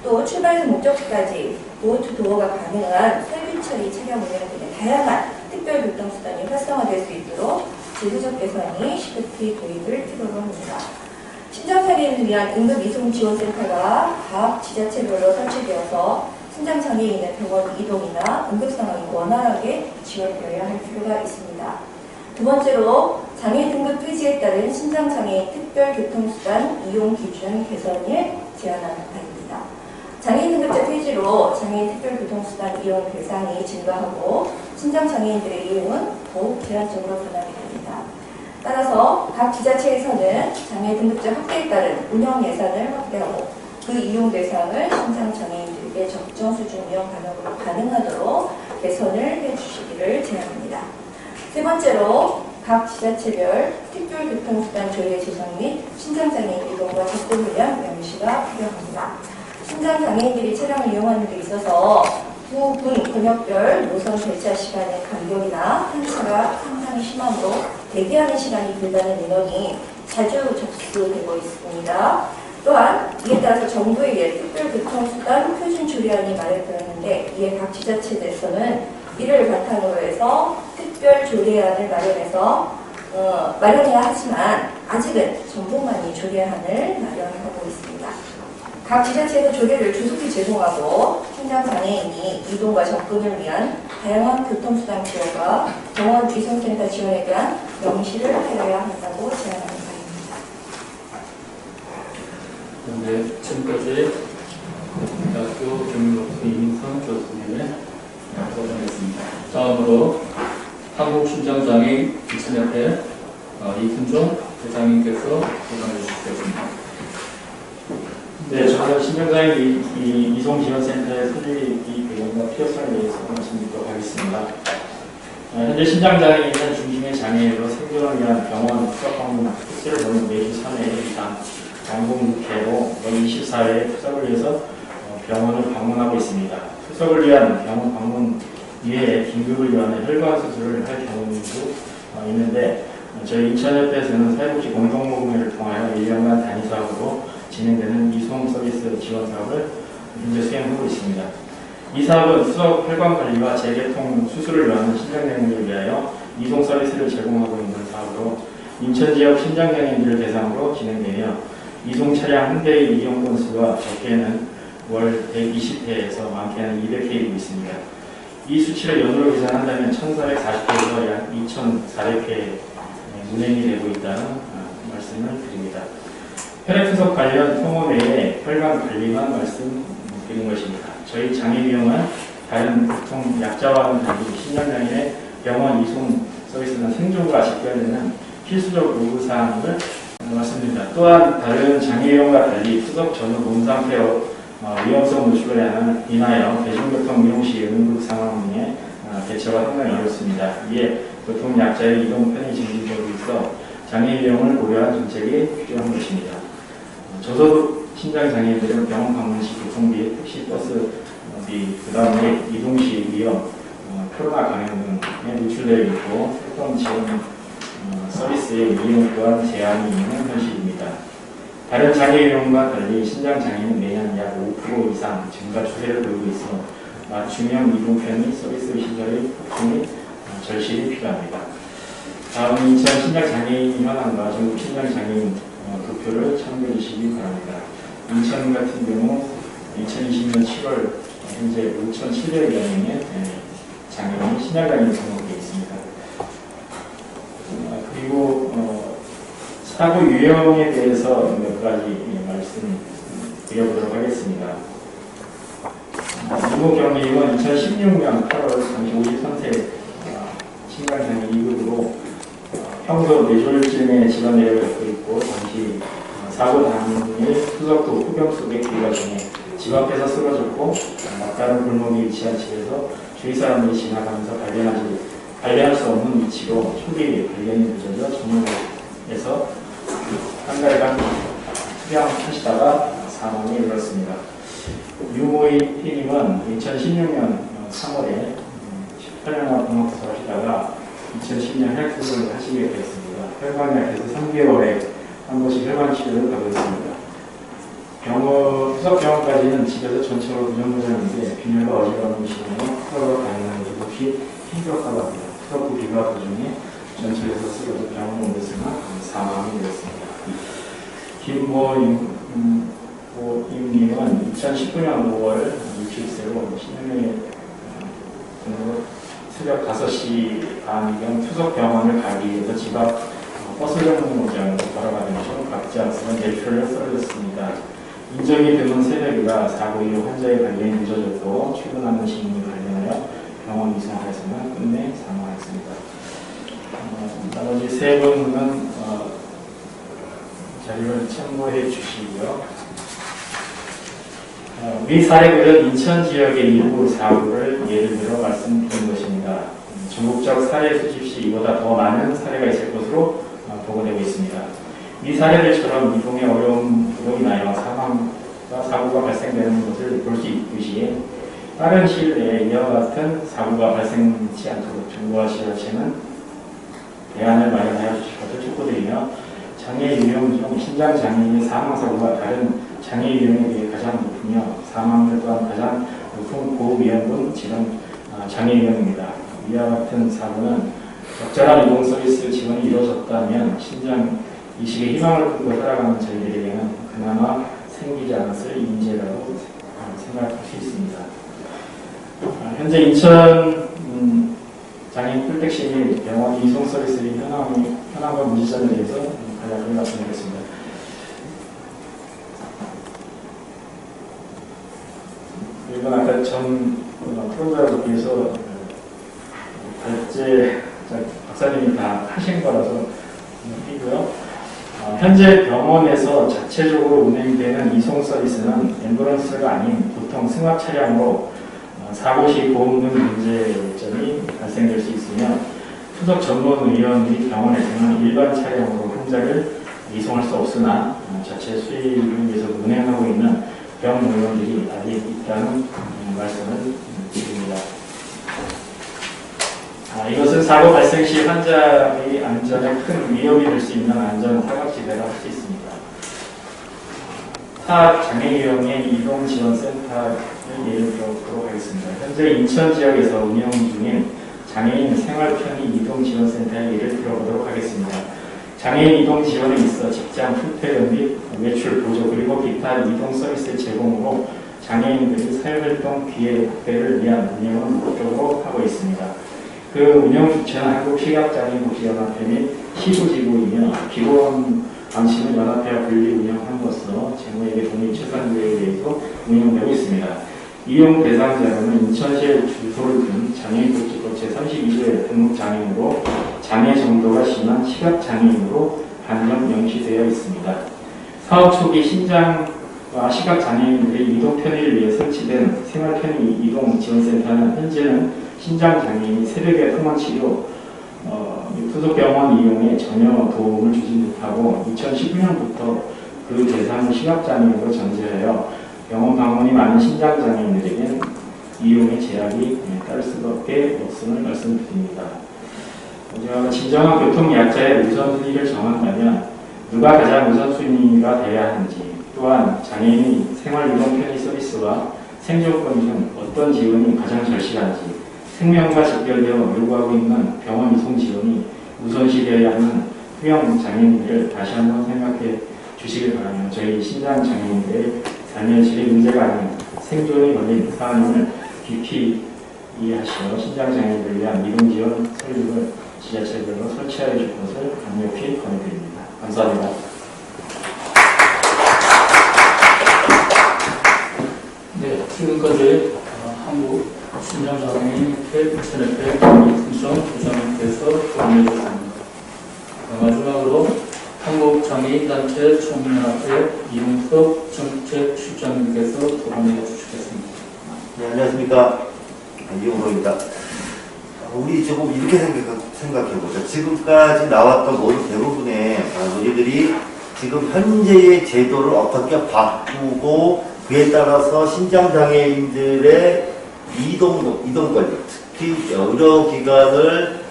또 출발에서 목적지까지 도어투도어가 가능한 설비처리 차량 운영 등의 다양한 특별교통수단이 활성화될 수 있도록 제도적 개선이 시급히 도입을 필요로 합니다. 심장장애인을 위한 응급이송지원센터가 각 지자체별로 설치되어서 심장장애인의 병원 이동이나 응급상황이 원활하게 지원되어야 할 필요가 있습니다. 두 번째로 장애 등급 폐지에 따른 심장장애인 특별교통수단 이용 기준 개선을 제안하는 바입니다. 장애 등급제 폐지로 장애인 특별교통수단 이용 대상이 증가하고 심장장애인들의 이용은 더욱 제한적으로 변하게 됩니다. 따라서 각 지자체에서는 장애 등급제 확대에 따른 운영 예산을 확대하고 그 이용 대상을 심장장애인들에게 적정 수준 이용 가능하도록 개선을 해주시기를 제안합니다. 세 번째로 각 지자체별 특별교통수단 조례 제정 및 심장장애인 이동과 접근을 위한 명시가 필요합니다. 심장장애인들이 차량을 이용하는 데 있어서 부분 근역별 노선 배차 시간의 간격이나 편차가 상당히 심하므로 대기하는 시간이 길다는 민원이 자주 접수되고 있습니다. 또한 이에 따라서 정부에 의해 특별교통수단 표준 조례안이 마련되었는데 이에 각 지자체에서는 이를 바탕으로 해서 특별 조례안을 마련해야 하지만 아직은 정부만이 조례안을 마련하고 있습니다. 각 지자체에서 조례를 조속히 제공하고 심장장애인이 이동과 접근을 위한 다양한 교통수단 지원과 병원 위송센터 지원에 대한 명시를 하여야 한다고 제안하는 바입니다. 네, 지금까지 대학교 경영학부 이민선 교수님의 발언이었습니다. 다음으로 한국심장장애인 지체협회 이순종 회장님께서 발언해 주시겠습니다. 네, 저는 심장장애인 이송지원센터의 설립 배경과 필요성에 대해서 말씀드리도록 하겠습니다. 현재 심장장애인은 중심의 장애로 생존을 위한 병원 투석 방문 횟수를 보는 매주 3회 이상 양봉 6회로 24회 투석을 위해서 병원을 방문하고 있습니다. 투석을 위한 병원 방문 이외에 긴급을 위한 혈관 수술을 할 경우도 있는데 저희 인천협회에서는 사회복지 공동모금회를 통하여 1년간 단위 사업으로 진행되는 이송 서비스 지원 사업을 현재 수행하고 있습니다. 이 사업은 투석 혈관 관리와 재개통 수술을 위한 심장장애인을 위하여 이송 서비스를 제공하고 있는 사업으로 인천 지역 심장장애인들을 대상으로 진행되며 이송 차량 한 대의 이용 건수가 적게는 월 120회에서 많게는 200회이고 있습니다. 이 수치를 연으로 계산한다면 1440회에서 약 2400회 운행이 되고 있다는 말씀을 드립니다. 혈액투석 관련 통원 외에 혈관 관리만 말씀드린 것입니다. 저희 장애비용은 다른 보통 약자와는 달리 심장장애인의 병원 이송 서비스는 생존과 직결되는 필수적 요구사항을 말씀드립니다. 또한 다른 장애비용과 달리 투석 전후 몸 상태로 위험성 노출을 인하여 대중교통 이용 시 응급 상황에 대처가 상당히 어렵습니다. 이에 교통 약자의 이동 편의 증진적으로 있어 장애 비용을 고려한 정책이 필요한 것입니다. 저소득 심장장애인들은 병원 방문 시 교통비, 택시, 버스비, 그 다음에 이동 시 위험, 코로나 감염 등에 노출되어 있고 활동 지원 서비스의 이용 또한 제한이 있는 현실입니다. 다른 장애 비용과 달리 심장장애는 매년 약 5% 이상 증가 추세를 보이고 있어 맞춤형 이동 편의 서비스 시설의 확충 및 절실히 필요합니다. 다음 인천 심장장애인 현황과 전국 심장장애인 도표를 참고해 주시기 바랍니다. 인천 같은 경우 2020년 7월 현재 5,700여 명의 장애인 심장장애인이 등록되어 있습니다. 그리고 사고 유형에 대해서 몇 가지 말씀드려보도록 하겠습니다. 이모 경위임은 2016년 8월 당시 53세 심장장애 2급으로 평소 뇌졸중의 질환 내역을 갖고 있고 당시 사고 당일 투석도 후병 속에 귀가 중에 집 앞에서 쓰러졌고 막다른 골목이 위치한 집에서 주위 사람들이 지나가면서 발견할 수 없는 위치로 초기 발견이 늦어져 정문에서 한 달간 투병하시다가 사망에 이르렀습니다. 유모희 피님은 2016년 3월에 18년간 공학도서 하시다가 2010년 혈투를 하시게 되었습니다. 혈관약에서 3개월에 한 번씩 혈관 치료를 받고 있습니다. 후석병원까지는 집에서 전체로 무정무정인데 빈혈과 어지러움이 심하여 후석으로 다니는 것 없이 힘들었다고 합니다. 후석 후 비가 도중에 전철에서 쓰러져 병원에 옮겼으나 사망이 되었습니다. 김모임님은 2019년 5월 60세로 16년에 새벽 5시 반경 투석병원을 가기 위해서 집 앞 버스 정류장으로 걸어가는 중 갑작스런 대출을 쓰러졌습니다. 인정이 드문 새벽이라 사고 이후 환자의 발견이 늦어졌고 출근하는 시민이 발견하여 병원 이송하였으나 끝내 사망했습니다. 나머지 세 분은 자료를 참고해 주시고요. 위 사례들은 인천 지역의 일부 사고를 예를 들어 말씀드린 것입니다. 전국적 사례 수집 시 이보다 더 많은 사례가 있을 것으로 보고되고 있습니다. 이 사례들처럼 이동에 어려움으로 인하여 사망과 사고가 발생되는 것을 볼 수 있듯이 빠른 시일 내에 이와 같은 사고가 발생치 않도록 정부와 지자체는 대안을 마련하여 주실 것을 촉구드리며 장애 유형 중 신장 장애인의 사망 사고가 다른 장애 유형에 비해 가장 높으며 사망률 또한 가장 높은 고위험군 질환 장애 유형입니다. 이와 같은 사고는 적절한 이동 서비스 지원이 이루어졌다면 신장 이식의 희망을 품고 살아가는 저희들에게는 그나마 생기지 않았을 인재라고 생각할 수 있습니다. 현재 인천 장애인 꿀택시 병원 이송 서비스의 현황과 문제점에 대해서 간략히 말씀드리겠습니다. 이건 아까 전 프로그램에 비해서 박사님이 다 하신 거라서 이고요. 현재 병원에서 자체적으로 운행되는 이송 서비스는 앰뷸런스가 아닌 보통 승합 차량으로 사고 시 보험 등 문제점이 발생될 수 있으며 투석 전문의원 및 병원에서는 일반 차량으로 환자를 이송할 수 없으나 자체 수익을 위해서 운행하고 있는 병의원들이 아직 있다는 말씀을 드립니다. 이것은 사고 발생 시 환자의 안전에 큰 위협이 될 수 있는 안전 사각지대라 할 수 있습니다. 사장애유형의 이동지원센터를 예를 들어보도록 하겠습니다. 현재 인천 지역에서 운영 중인 장애인 생활편의 이동지원센터의 예를 들어보도록 하겠습니다. 장애인 이동 지원에 있어 직장 출퇴근 및 외출 보조 그리고 기타 이동 서비스 제공으로 장애인들의 사회활동 기회 확대를 위한 운영을 목적으로 하고 있습니다. 그 운영 주체는 한국시각장애인복지연합회 및 시구지구이며 기본 방침은 연합회와 분리 운영함으로써 재무에게 독립 최선구에 의해서 운영되고 있습니다. 이용 대상자로는 인천시에 주소를 둔 장애인복지법 제32조의 등록장애인으로 장애 정도가 심한 시각장애인으로 한정 명시되어 있습니다. 사업 초기 신장과 시각장애인들의 이동 편의를 위해 설치된 생활편의 이동지원센터는 현재는 신장장애인이 새벽에 통원치료, 투석병원 이용에 전혀 도움을 주지 못하고 2019년부터 그 대상을 시각장애인으로 전제하여 병원 방문이 많은 신장장애인들에게 이용의 제약이 따를 수밖에 없음을 말씀드립니다. 진정한 교통약자의 우선순위를 정한다면 누가 가장 우선순위가 되어야 하는지, 또한 장애인의 생활이동 편의 서비스와 생존권 중 어떤 지원이 가장 절실한지, 생명과 직결되어 요구하고 있는 병원 이송 지원이 우선시되어야 하는 후형 장애인들을 다시 한번 생각해 주시길 바라며 저희 신장 장애인들의 삶의 질의 문제가 아닌 생존에 걸린 사안임을 깊이 이해하시어 신장 장애인들을 위한 이동 지원 설립을 지자체별로 설치하여 줄 것을 강력히 권해드립니다. 감사합니다. 네, 지금까지 한국 신장장애인협회 인천협회 김승성 부장님께서 공유해 주셨습니다. 마지막으로 한국 장애인단체 총연합회 이용석 정책실장님께서 도움해 주시겠습니다. 네, 안녕하십니까. 이용석입니다. 우리 조금 이렇게 생각해보자. 지금까지 나왔던 모든 대부분의 논의들이 지금 현재의 제도를 어떻게 바꾸고 그에 따라서 신장장애인들의 이동 권리, 특히 의료기관을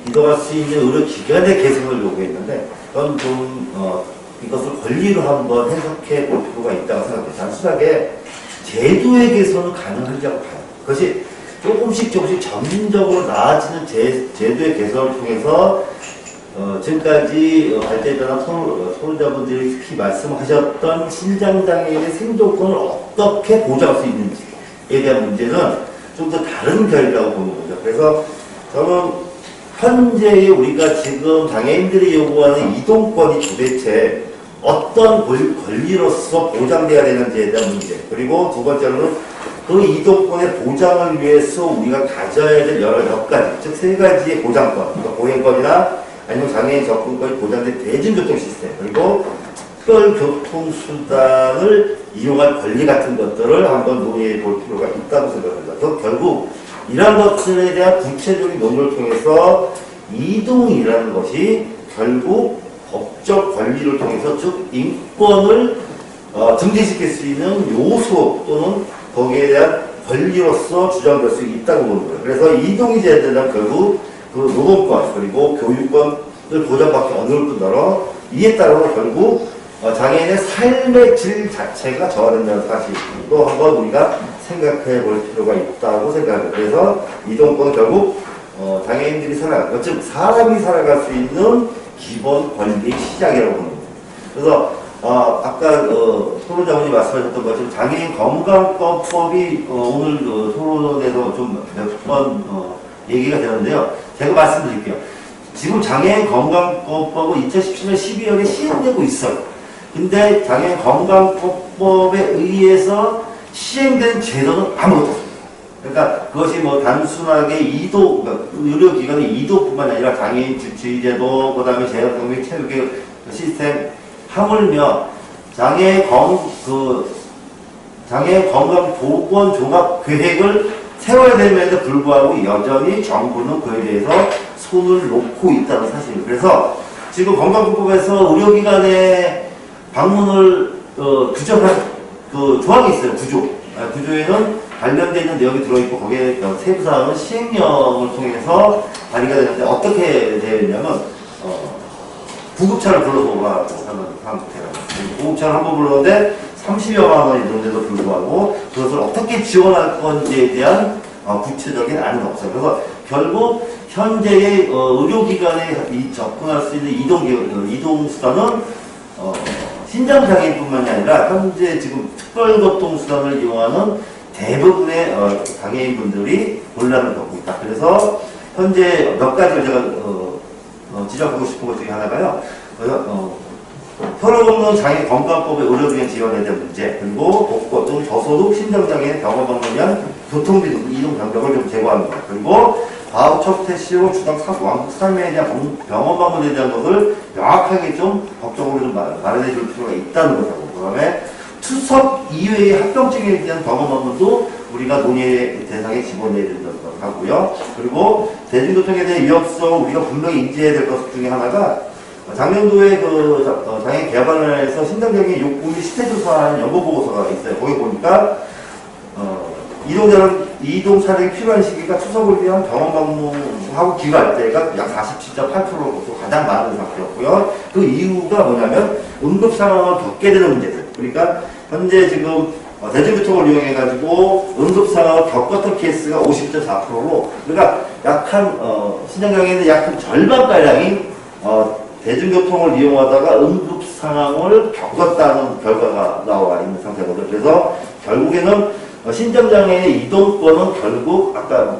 이동할 수 있는 의료기관의 개선을 요구했는데 저는 좀 이것을 권리로 한번 해석해 볼 필요가 있다고 생각해요. 단순하게 제도의 개선은 가능하리라고 봐요. 그것이 조금씩 점진적으로 나아지는 제도의 개선을 통해서 지금까지 발달자나 토론자분들이 특히 말씀하셨던 신장장애인의 생존권을 어떻게 보장할 수 있는지에 대한 문제는 좀 더 다른 결이라고 보는 거죠. 그래서 저는 현재의 우리가 지금 장애인들이 요구하는 이동권이 도대체 어떤 권리로서 보장돼야 되는지에 대한 문제, 그리고 두 번째로는 그 이동권의 보장을 위해서 우리가 가져야 될 몇 가지, 즉 세 가지의 보장권, 그러니까 보행권이나 아니면 장애인 접근권이 보장된 대중교통 시스템, 그리고 특별교통수단을 이용할 권리 같은 것들을 한번 논의해 볼 필요가 있다고 생각합니다. 결국 이러한 것들에 대한 구체적인 논의를 통해서 이동이라는 것이 결국 법적 권리를 통해서 즉 인권을 증진시킬 수 있는 요소 또는 거기에 대한 권리로서 주장될 수 있다고 보는 거예요. 그래서 이동이 제한되면 결국 그 노동권 그리고 교육권을 보장받기 어려울 뿐더러 이에 따라서 결국 장애인의 삶의 질 자체가 저하된다는 사실도 한번 우리가 생각해 볼 필요가 있다고 생각합니다. 그래서 이동권은 결국 장애인들이 즉 사람이 살아갈 수 있는 기본 권리의 시작이라고 봅니다. 그래서 아까 토론자분이 말씀하셨던 것처럼 장애인 건강법이 오늘 토론에서 좀 몇 번 얘기가 되는데요. 제가 말씀드릴게요. 지금 장애인 건강법은 2017년 12월에 시행되고 있어요. 근데 장애인 건강법에 의해서 시행된 제도는 아무것도 없습니다. 그러니까 그것이 뭐 단순하게 의료기관의 이도뿐만 아니라 장애인 주치의제도, 그 다음에 재활병력 체육의 시스템, 하물며 장애인 건강보건종합계획을 세워야 됨에도 불구하고 여전히 정부는 그에 대해서 손을 놓고 있다는 사실입니다. 그래서 지금 건강보건법에서 의료기관의 방문을 규정한 그 조항이 있어요. 구조에는 관련되어 있는 내용이 들어있고 거기에 세부사항은 시행령을 통해서 발의가 되는데 어떻게 되어 있냐면 구급차를 불러서 하는 상태라고. 구급차를 한번 불렀는데 30여만 원이 드는데도 불구하고 그것을 어떻게 지원할 건지에 대한 구체적인 안은 없어요. 그래서 결국 현재의 의료기관에 접근할 수 있는 이동수단은 신장장애인뿐만이 아니라 현재 지금 특별교통수단을 이용하는 대부분의 장애인분들이 곤란을 겪고 있다. 그래서 현재 몇 가지를 제가 지적하고 싶은 것 중에 하나가요. 혈압 없는 장애 건강법의 의료비용 지원에 대한 문제, 그리고 복권 또는 저소득 신장장애인 병원 방문을 위한 교통비 등 이동 병력을 좀 제공하는 것, 그리고 바우처 택시로 주당 왕복 3일에 대한 병원 방문에 대한 것을 명확하게 좀 법적으로 좀 마련해 줄 필요가 있다는 것하고, 그 다음에 투석 이외의 합병증에 대한 병원 방문도 우리가 논의의 대상에 집어내야 된다는 것 하고요. 그리고 대중교통에 대한 위협성을 우리가 분명히 인지해야 될 것 중에 하나가 작년도에 장애 개발원에서 신장장애인 욕구 및 시태조사하는 연구보고서가 있어요. 거기 보니까 이동 차량이 필요한 시기가 추석을 위한 병원 방문하고 귀가할 때가 약 47.8%로 가장 많은 상태였고요. 그 이유가 뭐냐면 응급 상황을 겪게 되는 문제들. 그러니까 현재 지금 대중교통을 이용해가지고 응급 상황을 겪었던 케이스가 50.4%로, 그러니까 약한 신장장애인의 약 한 절반가량이 대중교통을 이용하다가 응급 상황을 겪었다는 결과가 나와 있는 상태거든요. 그래서 결국에는 신장장애인의 이동권은 결국 아까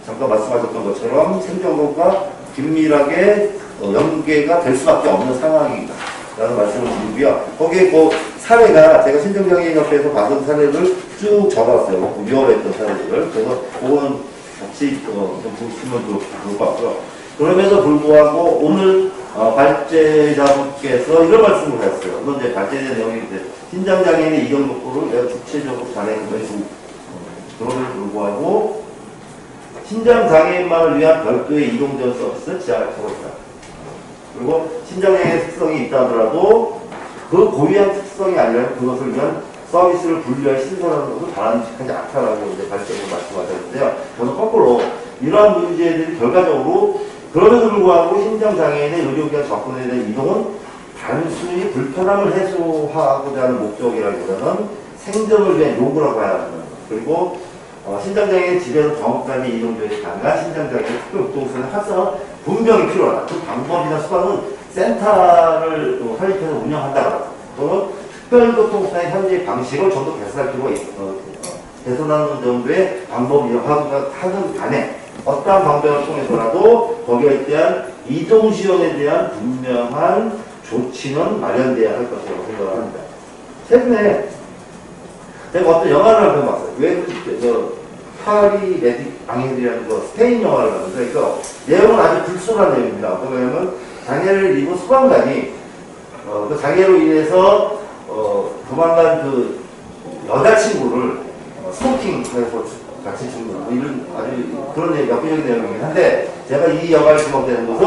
잠깐 말씀하셨던 것처럼 생존권과 긴밀하게 연계가 될 수밖에 없는 상황이다 라는 말씀을 드리고요. 거기에 그 사례가 제가 신장장애인협회에서 받은 사례를 쭉 적어놨어요. 위험했던 사례들을. 그래서 그거는 같이 좀 보시면 좋을 것 같고요. 그럼에도 불구하고 오늘 발제자분께서 이런 말씀을 하셨어요. 물론 이제 발제된 내용이 이제 신장장애인의 이동 욕구를 내가 구체적으로 잘해는 것이 그럼에도 불구하고 신장장애인만을 위한 별도의 이동전 서비스 제작하고 있다. 그리고 신장장애 특성이 있다 하더라도 그 고유한 특성이 아니라 그것을 위한 서비스를 분류해 신설하는 것은 바람직하지 않다라고 이제 발제로 말씀하셨는데요. 저는 거꾸로 이러한 문제들이 결과적으로 그럼에도 불구하고 신장장애인의 의료기관 접근에 대한 이동은 단순히 불편함을 해소하고자 하는 목적이라기보다는 생존을 위한 요구라고 해야 합니다. 그리고 신장장애인 집에서 병원까지 이동되지 가능한 신장장애인 특별교통수단의 활성화 분명히 필요하다. 그 방법이나 수단은 센터를 설립해서 운영한다거나 또는 특별교통수단의 현재 방식을 좀 더 개선할 필요가 개선하는 정도의 방법이 하든 간에 어떠한 방법을 통해서라도 거기에 대한 이동 지원에 대한 분명한 조치는 마련돼야 할 것이라고 생각을 합니다. 최근에 제가 어떤 영화를 한번 봤어요. 왜 파리 메딕 앙헬이라는 거 스페인 영화를 봤는데 그 내용은 아주 불순한 내용입니다. 어떤 거냐면 장애를 입은 소방관이 그 장애로 인해서 도망간 그 여자친구를 스토킹해서 같이 죽는 이런 아주 그런 역부족인 내용이긴 한데 제가 이 영화를 주목되는 것은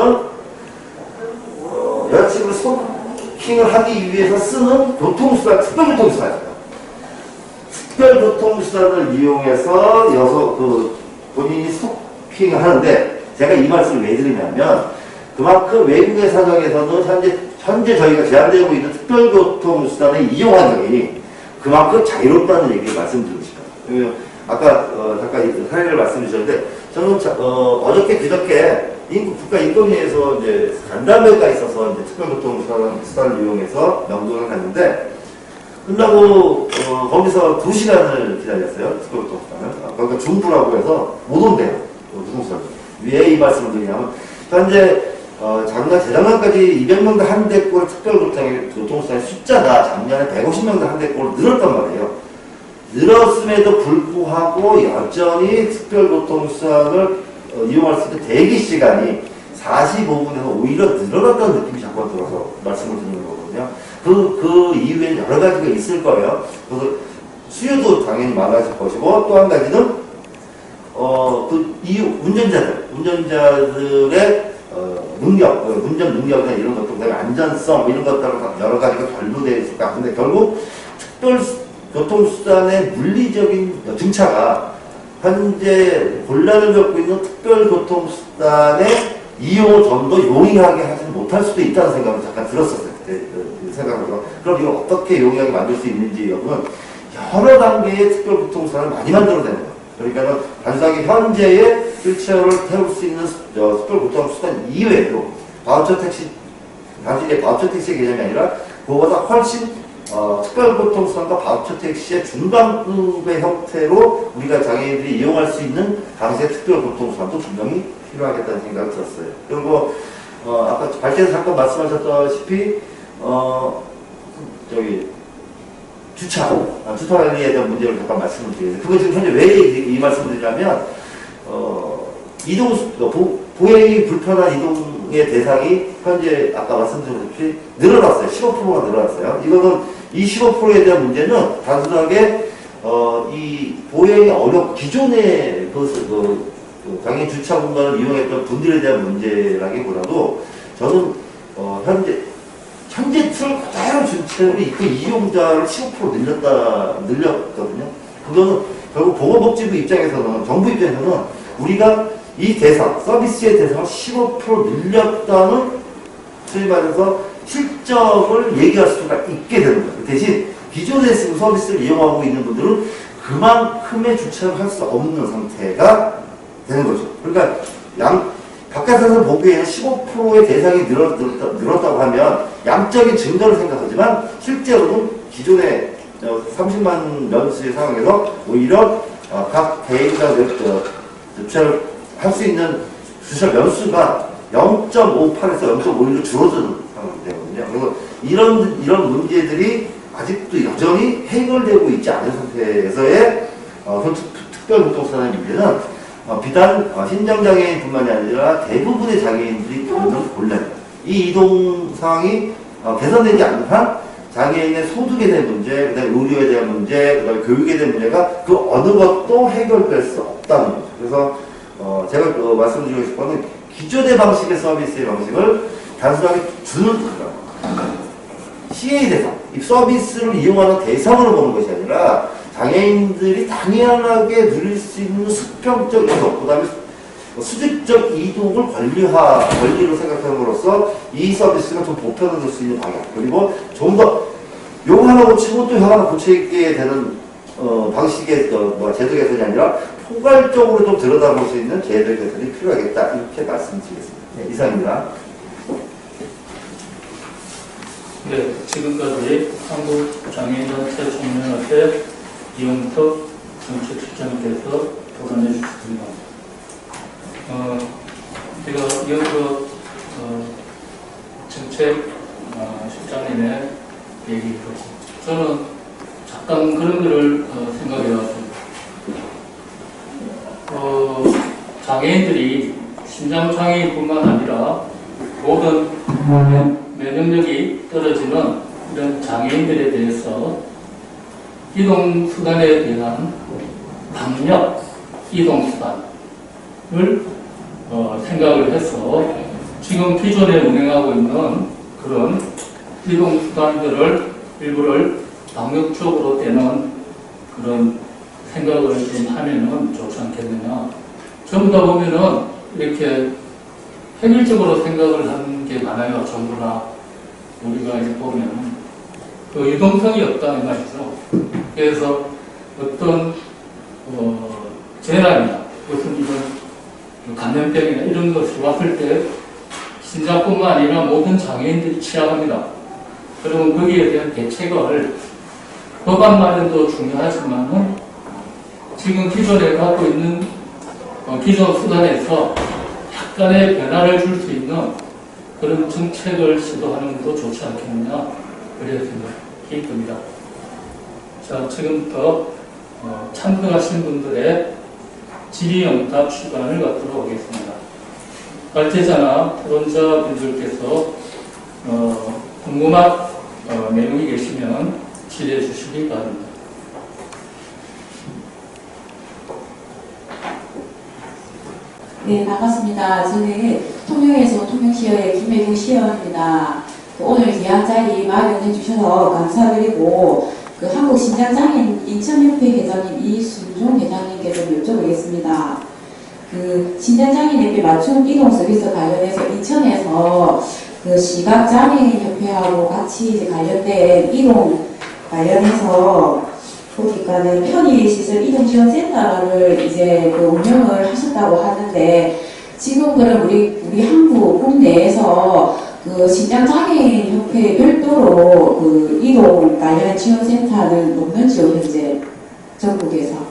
여자친구를 스토킹을 하기 위해서 쓰는 교통수단, 특별교통수단입니다. 특별교통수단을 이용해서 본인이 스토킹을 하는데 제가 이 말씀을 왜 드리냐면 그만큼 외국의 사정에서는 현재 저희가 제한되고 있는 특별교통수단의 이용 환경이 그만큼 자유롭다는 얘기를 말씀드리고 싶어요. 아까 잠깐 사례를 말씀드렸는데 저는 어저께 그저께 국가인권위에서 이제 간담회가 있어서 이제 특별교통수단을 이용해서 명동을 갔는데 끝나고 거기서 2시간을 기다렸어요. 특별교통수단을. 거기가 중부라고 해서 못 온대요. 무슨 왜 이 말씀을 드리냐면 현재 재작년까지 200명당 한 대꼴 특별교통수단의 숫자가 작년에 150명당 한 대꼴 늘었단 말이에요. 늘었음에도 불구하고 여전히 특별교통수단을 이용할 수 있는 대기 시간이 45분에서 오히려 늘어났다는 느낌이 자꾸 들어서 말씀을 드리는 거거든요. 그 이유에는 여러 가지가 있을 거예요. 그래서 수요도 당연히 많아질 것이고 또 한 가지는 운전자들의 능력, 운전 능력이나 이런 것들, 그다음에 안전성 이런 것들은 여러 가지가 결부되어 있을 것 같은데 결국 특별교통수단의 물리적인 증차가 현재 곤란을 겪고 있는 특별교통수단의 이용을 좀 더 용이하게 하지 못할 수도 있다는 생각을 잠깐 들었었어요. 그때 생각으로. 그럼 이걸 어떻게 용이하게 만들 수 있는지 여러분 여러 단계의 특별교통수단을 많이 만들어내는 거예요. 그러니까 단순하게 현재의 휠체어를 태울 수 있는 특별교통수단 이외에도 바우처 택시, 단순히 바우처 택시 개념이 아니라 그거보다 훨씬 특별교통수단과 바우처 택시의 중간급의 형태로 우리가 장애인들이 이용할 수 있는 당시의 특별교통수단도 분명히 필요하겠다는 생각이 들었어요. 그리고 아까 발제에서 잠깐 말씀하셨다시피 주차 관리에 대한 문제를 잠깐 말씀을 드리겠습니다. 그건 지금 현재 왜 이 말씀을 드리냐면 보행이 불편한 이동의 대상이 현재 아까 말씀드렸듯이 늘어났어요. 15%가 늘어났어요. 이거는 이 15%에 대한 문제는 단순하게 이 보행이 기존의 장애인 주차 공간을 이용했던 분들에 대한 문제라기보다도 저는 현재 그대로 주차율이 그 이용자를 15% 늘렸거든요. 그거는 결국 보건복지부 입장에서는, 정부 입장에서는 우리가 이 서비스의 대상을 15% 늘렸다는, 소위 말해서 실적을 얘기할 수가 있게 되는 거예요. 대신 기존의 서비스를 이용하고 있는 분들은 그만큼의 주차를 할 수 없는 상태가 되는 거죠. 그러니까 바깥에서 보기에는 15%의 대상이 늘었다고 하면 양적인 증가를 생각하지만 실제로는 기존의 30만 명수의 상황에서 오히려 각 개인가 주차를 할 수 있는 주차 명수가 0.58에서 0.51로 줄어드는 상황이 되거든요. 그래서 이런 문제들이 아직도 여전히 해결되고 있지 않은 상태에서의 특별교통수단의 문제는 비단 신장장애인뿐만이 아니라 대부분의 장애인들이 겪는 곤란입니다. 이 이동 상황이 개선되지 않는 한 장애인의 소득에 대한 문제, 그다음에 의료에 대한 문제, 그다음에 교육에 대한 문제가 그 어느 것도 해결될 수 없다는 거죠. 그래서 제가 말씀드리고 싶은 거는 기존의 방식의 서비스의 방식을 단순하게 주는 시행의 대상, 이 서비스를 이용하는 대상으로 보는 것이 아니라 장애인들이 당연하게 누릴 수 있는 수평적 이동, 그다음에 수직적 이동을 권리로 생각함으로써 이 서비스가 좀 보편화될 수 있는 방향, 그리고 좀 더 요거 하나 고치고 또 하나 고치게 되는 방식의 제도 개선이 아니라 포괄적으로 좀 들여다볼 수 있는 제도 개선이 필요하겠다, 이렇게 말씀드리겠습니다. 네, 이상입니다. 네, 지금까지 한국장애인단체 총연합회 이용석 정책실장님께서 도전해 주셨습니다. 제가 이어서 정책 실장님의 얘기를 저는 잠깐 그런 거를 생각해 왔습니다. 장애인들이 신장장애인뿐만 아니라 모든 면역력이 떨어지는 이런 장애인들에 대해서 이동수단에 대한 방역 이동수단을 생각을 해서 지금 기존에 운행하고 있는 그런 이동수단들을 일부를 방역적으로 떼는 그런 생각을 좀 하면은 좋지 않겠느냐. 전부 다 보면은 이렇게 획일적으로 생각을 하는 게 많아요. 전부 다 우리가 이제 보면 그 유동성이 없다는 말이죠. 그래서 어떤 재난이나 무슨 이런 감염병이나 이런 것이 왔을 때 신장뿐만 아니라 모든 장애인들이 취약합니다. 그러면 거기에 대한 대책을 법안 마련도 중요하지만은 지금 기존에 갖고 있는 기존 수단에서 약간의 변화를 줄 수 있는 그런 정책을 시도하는 것도 좋지 않겠느냐, 그래서 생각이 듭니다. 자, 지금부터 참석하신 분들의 질의응답 시간을 갖도록 하겠습니다. 발제자나 토론자 분들께서 궁금한 내용이 계시면 질의해 주시기 바랍니다. 네, 반갑습니다. 저는 통영에서 통영시의회 김혜중 시의원입니다. 오늘 귀한 자리 마련해 주셔서 감사드리고 한국신장장애인 인천협회 회장님 이순종 회장님께서 여쭤보겠습니다. 신장장애인에게 맞춤 이동 서비스 관련해서 인천에서 시각장애인협회하고 같이 이제 관련된 이동 관련해서 보니까는 편의시설 이동지원센터를 이제 운영을 하셨다고 하는데, 지금 그럼 우리 한국 국내에서 신장장애인 협회 별도로 이동 관련 지원센터는 없는지요, 현재 전국에서?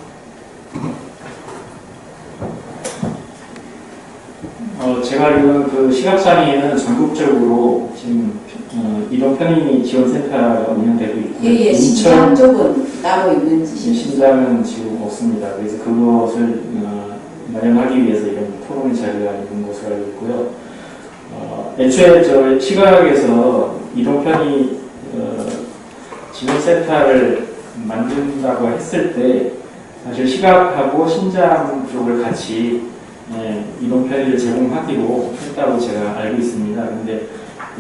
제가 알기로는 시각장애인은 전국적으로 지금 이동 편의 지원센터가 운영되고 있고, 예, 신장 쪽은 따로 있는지? 신장은 지금 없습니다. 그래서 그것을 마련하기 위해서 이런 토론의 자리가 있는 것으로 알고 있고요. 애초에 저 시각에서 이동 편의 지원센터를 만든다고 했을 때 사실 시각하고 신장 쪽을 같이 이동 편의를 제공하기로 했다고 제가 알고 있습니다. 그런데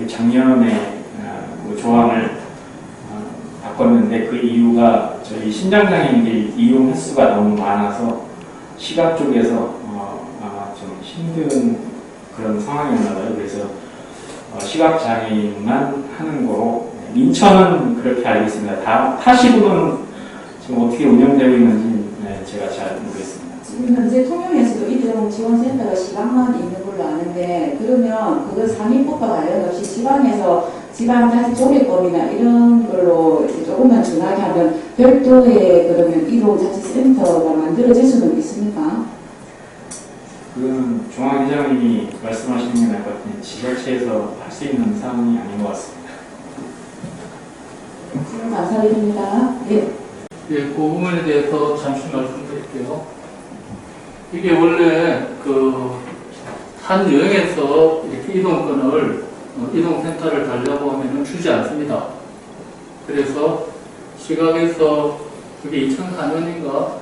작년에 조항을 바꿨는데 그 이유가 저희 신장장애인들 이용 횟수가 너무 많아서 시각 쪽에서 아마 좀 힘든 그런 상황이었나 봐요. 그래서 시각장애인만 하는 거로, 인천은 그렇게 알고 있습니다. 타 시구는 지금 어떻게 운영되고 있는지 제가 잘 모르겠습니다. 지금 현재 통영에서도 이동 지원센터가 시각만 있는 걸로 아는데, 그러면 그걸 상위법과 관련없이 지방자치조례법이나 이런 걸로 조금만 준하게 하면 별도의 그러면 이동자치센터가 만들어질 수는 있습니까? 그건 중앙회장님이 말씀하시는 게 나을 것 같은데 지자체에서 할 수 있는 사항이 아닌 것 같습니다. 지금 감사드립니다. 네. 예, 그 부분에 대해서 잠시 말씀드릴게요. 이게 원래 한 여행에서 이렇게 이동권을 이동센터를 달라고 하면은 주지 않습니다. 그래서 시각에서 그게 2004년인가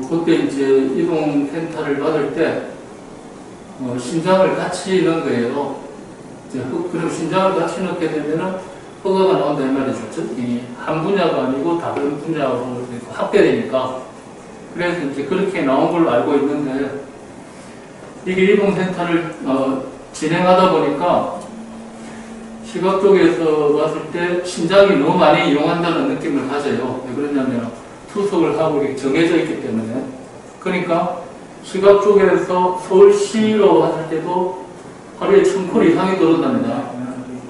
그때 이제 이동센터를 받을 때 신장을 같이 넣은 거예요. 이제 그럼 신장을 같이 넣게 되면은 허가가 나온다 이 말이죠. 한 분야가 아니고 다른 분야로 확대되니까. 그래서 이제 그렇게 나온 걸로 알고 있는데 이게 이동센터를 진행하다 보니까 시각 쪽에서 봤을 때 신장이 너무 많이 이용한다는 느낌을 가져요. 왜 그러냐면 투석을 하고 이렇게 정해져 있기 때문에. 그러니까 시각 쪽에서 서울시로 했을 때도 하루에 1000콜 이상이 들어온답니다.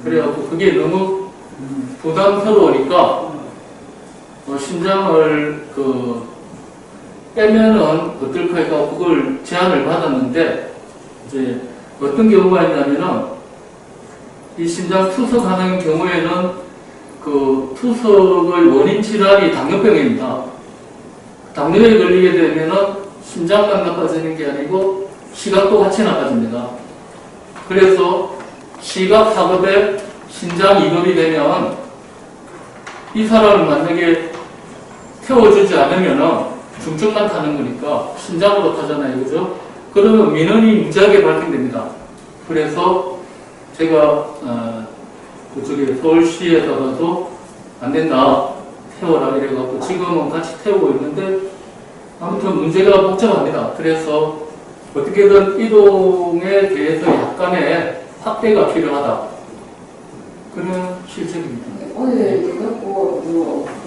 그래갖고 그게 너무 부담스러우니까 신장을 빼면은 어떨까 해서 그걸 제안을 받았는데 이제 어떤 경우가 있냐면은 이 신장 투석하는 경우에는 그 투석의 원인 질환이 당뇨병입니다. 당뇨에 걸리게 되면은 심장만 나빠지는 게 아니고 시각도 같이 나빠집니다. 그래서 시각 작업에 신장 이급이 되면 이 사람을 만약에 태워주지 않으면은 중증만 타는 거니까 신장으로 타잖아요, 그죠? 그러면 민원이 무지하게 발생됩니다. 그래서 제가 그쪽에 서울시에다가도 안 된다, 태워라 이래갖고 지금은 같이 태우고 있는데 아무튼 문제가 복잡합니다. 그래서 어떻게든 이동에 대해서 약간의 확대가 필요하다, 그런 실책입니다. 오늘 듣고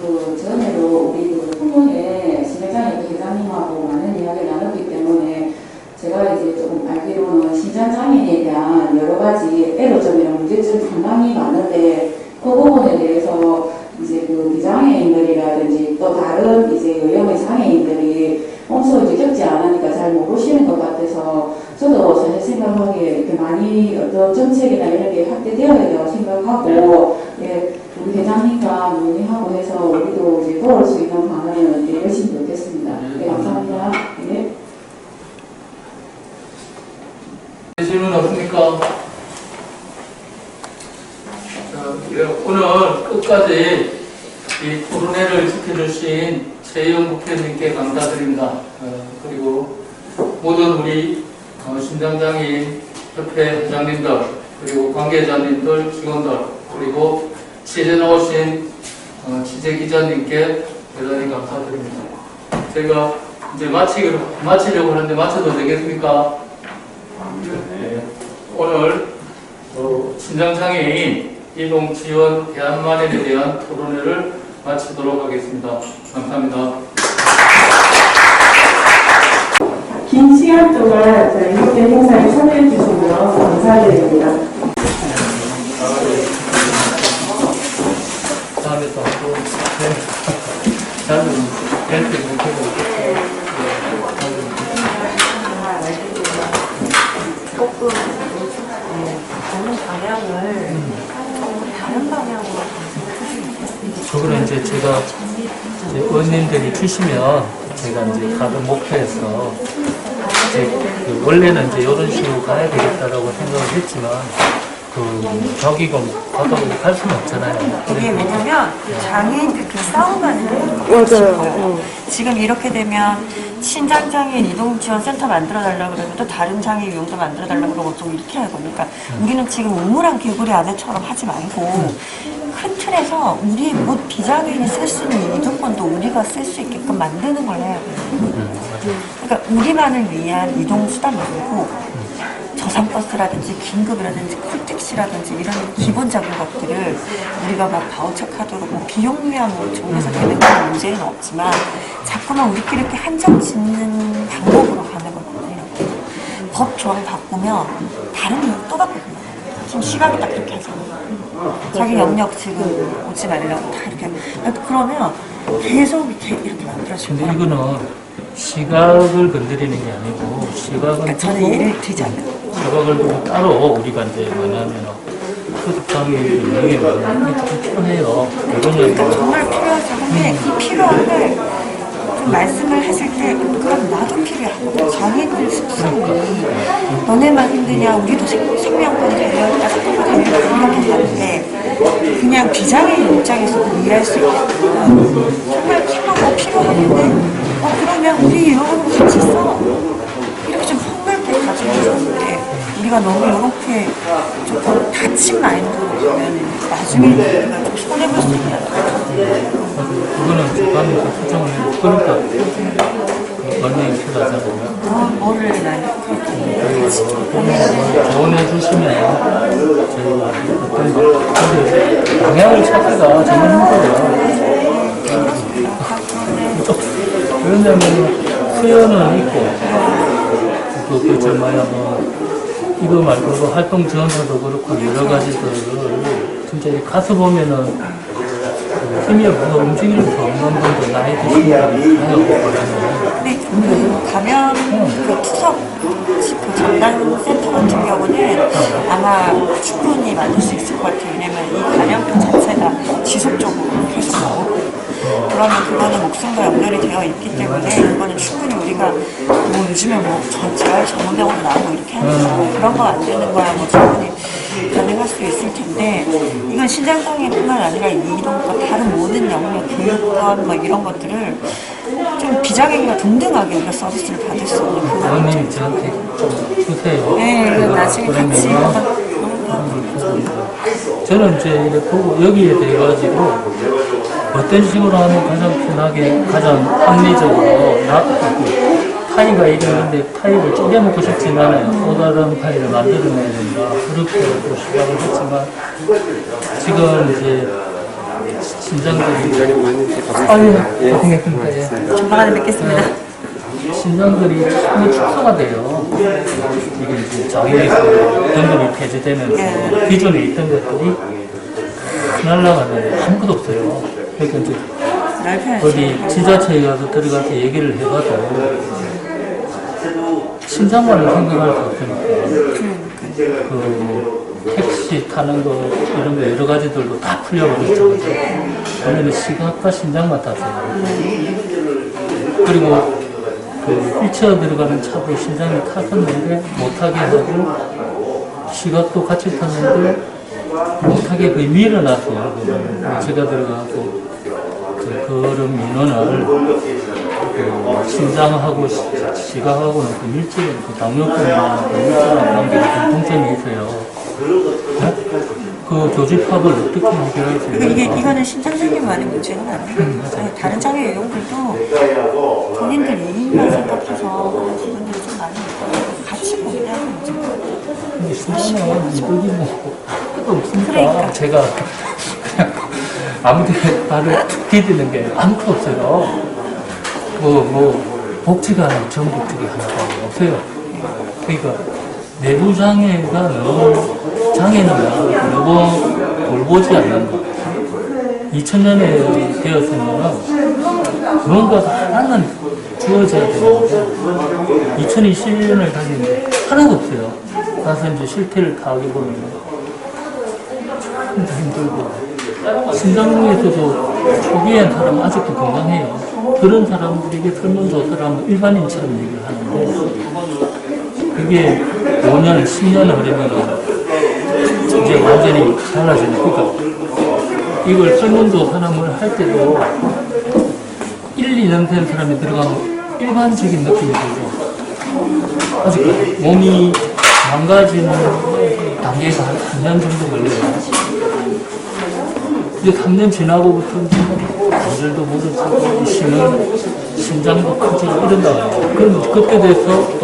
그 전에도 우리 그 풍문에 신장의 회장님하고 많은 이야기를 나눴기 때문에 제가 이제 조금 알기로는 신장장애인에 대한 여러 가지 애로점이나 문제점이 상당히 많은데 그 부분에 대해서 이제 그 비장애인들이라든지 또 다른 이제 여성의 장애인들이 엄청 이제 겪지 않으니까 잘 모르시는 것 같아서 저도 사실 생각하기에 이렇게 많이 어떤 정책이나 이런 게 확대되어야 된다고 생각하고 예, 우리 회장님과 논의하고 해서 우리도 이제 도울 수 있는 방안을 예, 열심히 노력했습니다. 네, 감사합니다. 네. 질문 없습니까? 오늘 끝까지 이 토론회를 지켜주신 최영 국회의원님께 감사드립니다. 그리고 모든 우리 신장장애인 협회 회장님들, 그리고 관계자님들, 직원들, 그리고 취재 나오신 취재 기자님께 대단히 감사드립니다. 제가 이제 마치려고 하는데 마쳐도 되겠습니까? 네. 오늘 신장장애인 이동지원 대한만인에 대한 토론회를 마치도록 하겠습니다. 감사합니다. 긴 시간 동안 저희 협회 행사에 참여해 주시며 감사드립니다. 다음에 또 자주 뵐때 못해도 조금 다른 방향을 다른 방향으로 저거는 이제 제가 의원님들이 주시면 제가 이제 가는 목표에서 이제 원래는 이제 이런 식으로 가야 되겠다라고 생각을 했지만 저기가 가다고 갈 수는 없잖아요. 이게 왜냐면 장애인들끼리 싸움하는 맞아요. 지금 이렇게 되면 신장장애인 이동지원센터 만들어달라고 그러면 또 다른 장애 유형도 만들어달라고 그러고 또 이렇게 하고 그러니까 우리는 지금 우물안 개구리 아내처럼 하지 말고 큰 틀에서 우리 못 비장애인이 쓸 수 있는 이동권도 우리가 쓸 수 있게끔 만드는 걸 해야 돼요. 그러니까 우리만을 위한 이동수단 말고 저상버스라든지 긴급이라든지 콜택시라든지 이런 기본적인 것들을 우리가 막 바우처 카드로 뭐 비용료야 뭐 정부에서 되는 건 문제는 없지만 자꾸만 우리끼리 이렇게 한정 짓는 방법으로 가는 거거든요. 법 조항 바꾸면 다른 이유 또 바꾸거든요. 지금 시각이 딱 그렇게 하잖아요. 자기 영역 지금 오지 말라고 다 이렇게 그러면 계속 이렇게 만들어지고 근데 이거는 시각을 건드리는 게 아니고 시각은 그러니까 저는 예를 들자면 시각을 두고 따로 우리가 이제 뭐냐면 흡입장애의 유형이 뭐냐면 좀 필요해요. 이거는 정말 필요하죠. 근데 이 필요함을 좀 말씀을 하실 때 그럼 나도 필요하고 장애인들 습성이 너네만 힘드니 그냥 우리도 생명권이 달려있다, 사고가 달려있다 생각했는데 그냥 비장애인 입장에서 이해할 수 있게끔 정말 필요하고 필요한데 그러면 우리 이런 거 같이 써. 이렇게 좀 폭넓게 가지고 있었는데 우리가 너무 이렇게 조금 다친 마인드로 가면 나중에 우리가 좀 손해볼 수 있는 것 같아요. 그거는 주관에서 수정을 해도 그러니까 언론이 필요하잖아요. 뭐를 난 조언해 주시면 저희가 어떤 근데 방향을 찾기가 정말 힘들어요. 왜냐면 수요는 있고 그 정말 이거 말고도 활동 지원서도 그렇고 여러 가지들을 진짜 가서 보면은 힘이 없어서 움직일 수 없는 분들 나이 드신 분들이 가요. 근데 가면 그 투석 그 전담센터 같은 경우는 아마 충분히 만들 수 있을 것 같아요. 왜냐면 이 감염병 자체가 지속적으로 계속 나오고 그러면 그거는 목숨과 연결이 되어 있기 때문에 그거는 충분히 우리가 뭐 요즘에 뭐 재활 전문병원도 나오고 이렇게 하는데 그런 거 안 되는 거야 뭐 충분히 가능할 수 있을 텐데 이건 신장장애뿐만 아니라 이동과 다른 모든 영역 교육권 뭐 이런 것들을 좀 비장애인과 동등하게 우리가 서비스를 받을 수 있는 그런 의원님이 저한테 좀 주세요. 네, 나중에 같이 한번 저는 이제 이렇게 보고 여기에 대해 가지고 어떤 식으로 하면 가장 편하게, 가장 합리적으로 파이가 이러는데 파이를 쪼개먹고 싶진 않아요. 또 다른 파이를 만들어내야 된다. 그렇게 또 시작을 했지만 지금 이제 신장들이 조만간에 뵙겠습니다. 신장들이 참 축소가 돼요. 이게 이제 장애에서 등급이 폐지되면서 기존에 있던 것들이 날라가면 아무것도 없어요. 그러니까 이제 어디 지자체에 가서 들어가서 얘기를 해봐도 신장만을 생각할 수 없으니까 그 택시 타는 거 이런 거 여러 가지들도 다 풀려버렸죠. 원래는 시각과 신장만 탔어요. 그리고 그 휠체어 들어가는 차도 신장이 탔었는데 못하게 하고 시각도 같이 탔는데 못하게 거의 밀어놨어요. 제가 들어가고 그 걸음 민원을 그 신장하고 시각하고는 그 밀접한 그 당뇨병이나 그 밀접한 관계가 공통점이 있어요. 그 교집합을 어떻게 해결할 수 있을까? 이거는 신장장애만의 문제는 아니에요. 다른 장애 유형들도 본인들 이익만 생각해서 그런 부분들이 좀 많이 있고 같이 고민하는 문제예요. 근데 신장은 이득이 뭐 아무것도 없으니까 그러니까. 제가 그냥 아무데 발을 디디는 게 아무것도 없어요. 뭐 복지가 전부 쪽에 하나가 없어요. 그러니까 내부 장애가 너무 장애는 너무 돌보지 않는다. 2000년에 되었으면 뭔가가 하나는 주어져야 되는데 2021년을 다니는데 하나도 없어요. 가서 이제 실태를 파악해보면 참 힘들고 신장에서도 초기엔 사람 아직도 건강해요. 그런 사람들에게 설문조사를 하면 일반인처럼 얘기를 하는데 그게 5년, 10년을 흐르면 이제 완전히 달라지는 그러니까 이걸 설문조사를 할 때도 1, 2년 된 사람이 들어가면 일반적인 느낌이 들죠. 아직까지 몸이 망가지는 단계가 한 3년 정도 걸려요. 이제 3년 지나고부터 관절도 무너지고 심은 심장도 크지고 이런다. 그럼 그때 돼서 또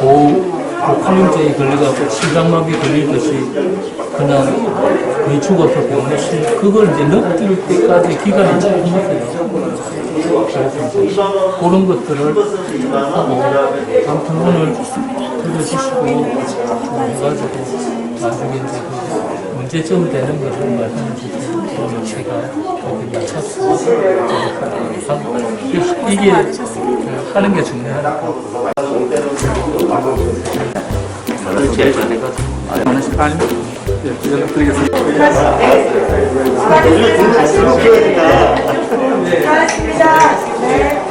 고칼륨증에 걸려가지고 심장마비 걸리듯이 그냥 거의 죽어서 병원에 그걸 이제 느낄 때까지 기간이 조금 있어요. 그래서 그런 것들을 하고 아무튼 오늘 들어주시고 해가지고 나중에 이제 그 문제점 되는 것을 말씀해 주시면 그러면 제가 거기 맞춰서 이게 하는 게 중요하니까. 제일 잘해가지고 아닙니다. 예, 연락드리겠습니다. 수고하셨습니다. 수고하셨습니다. 네.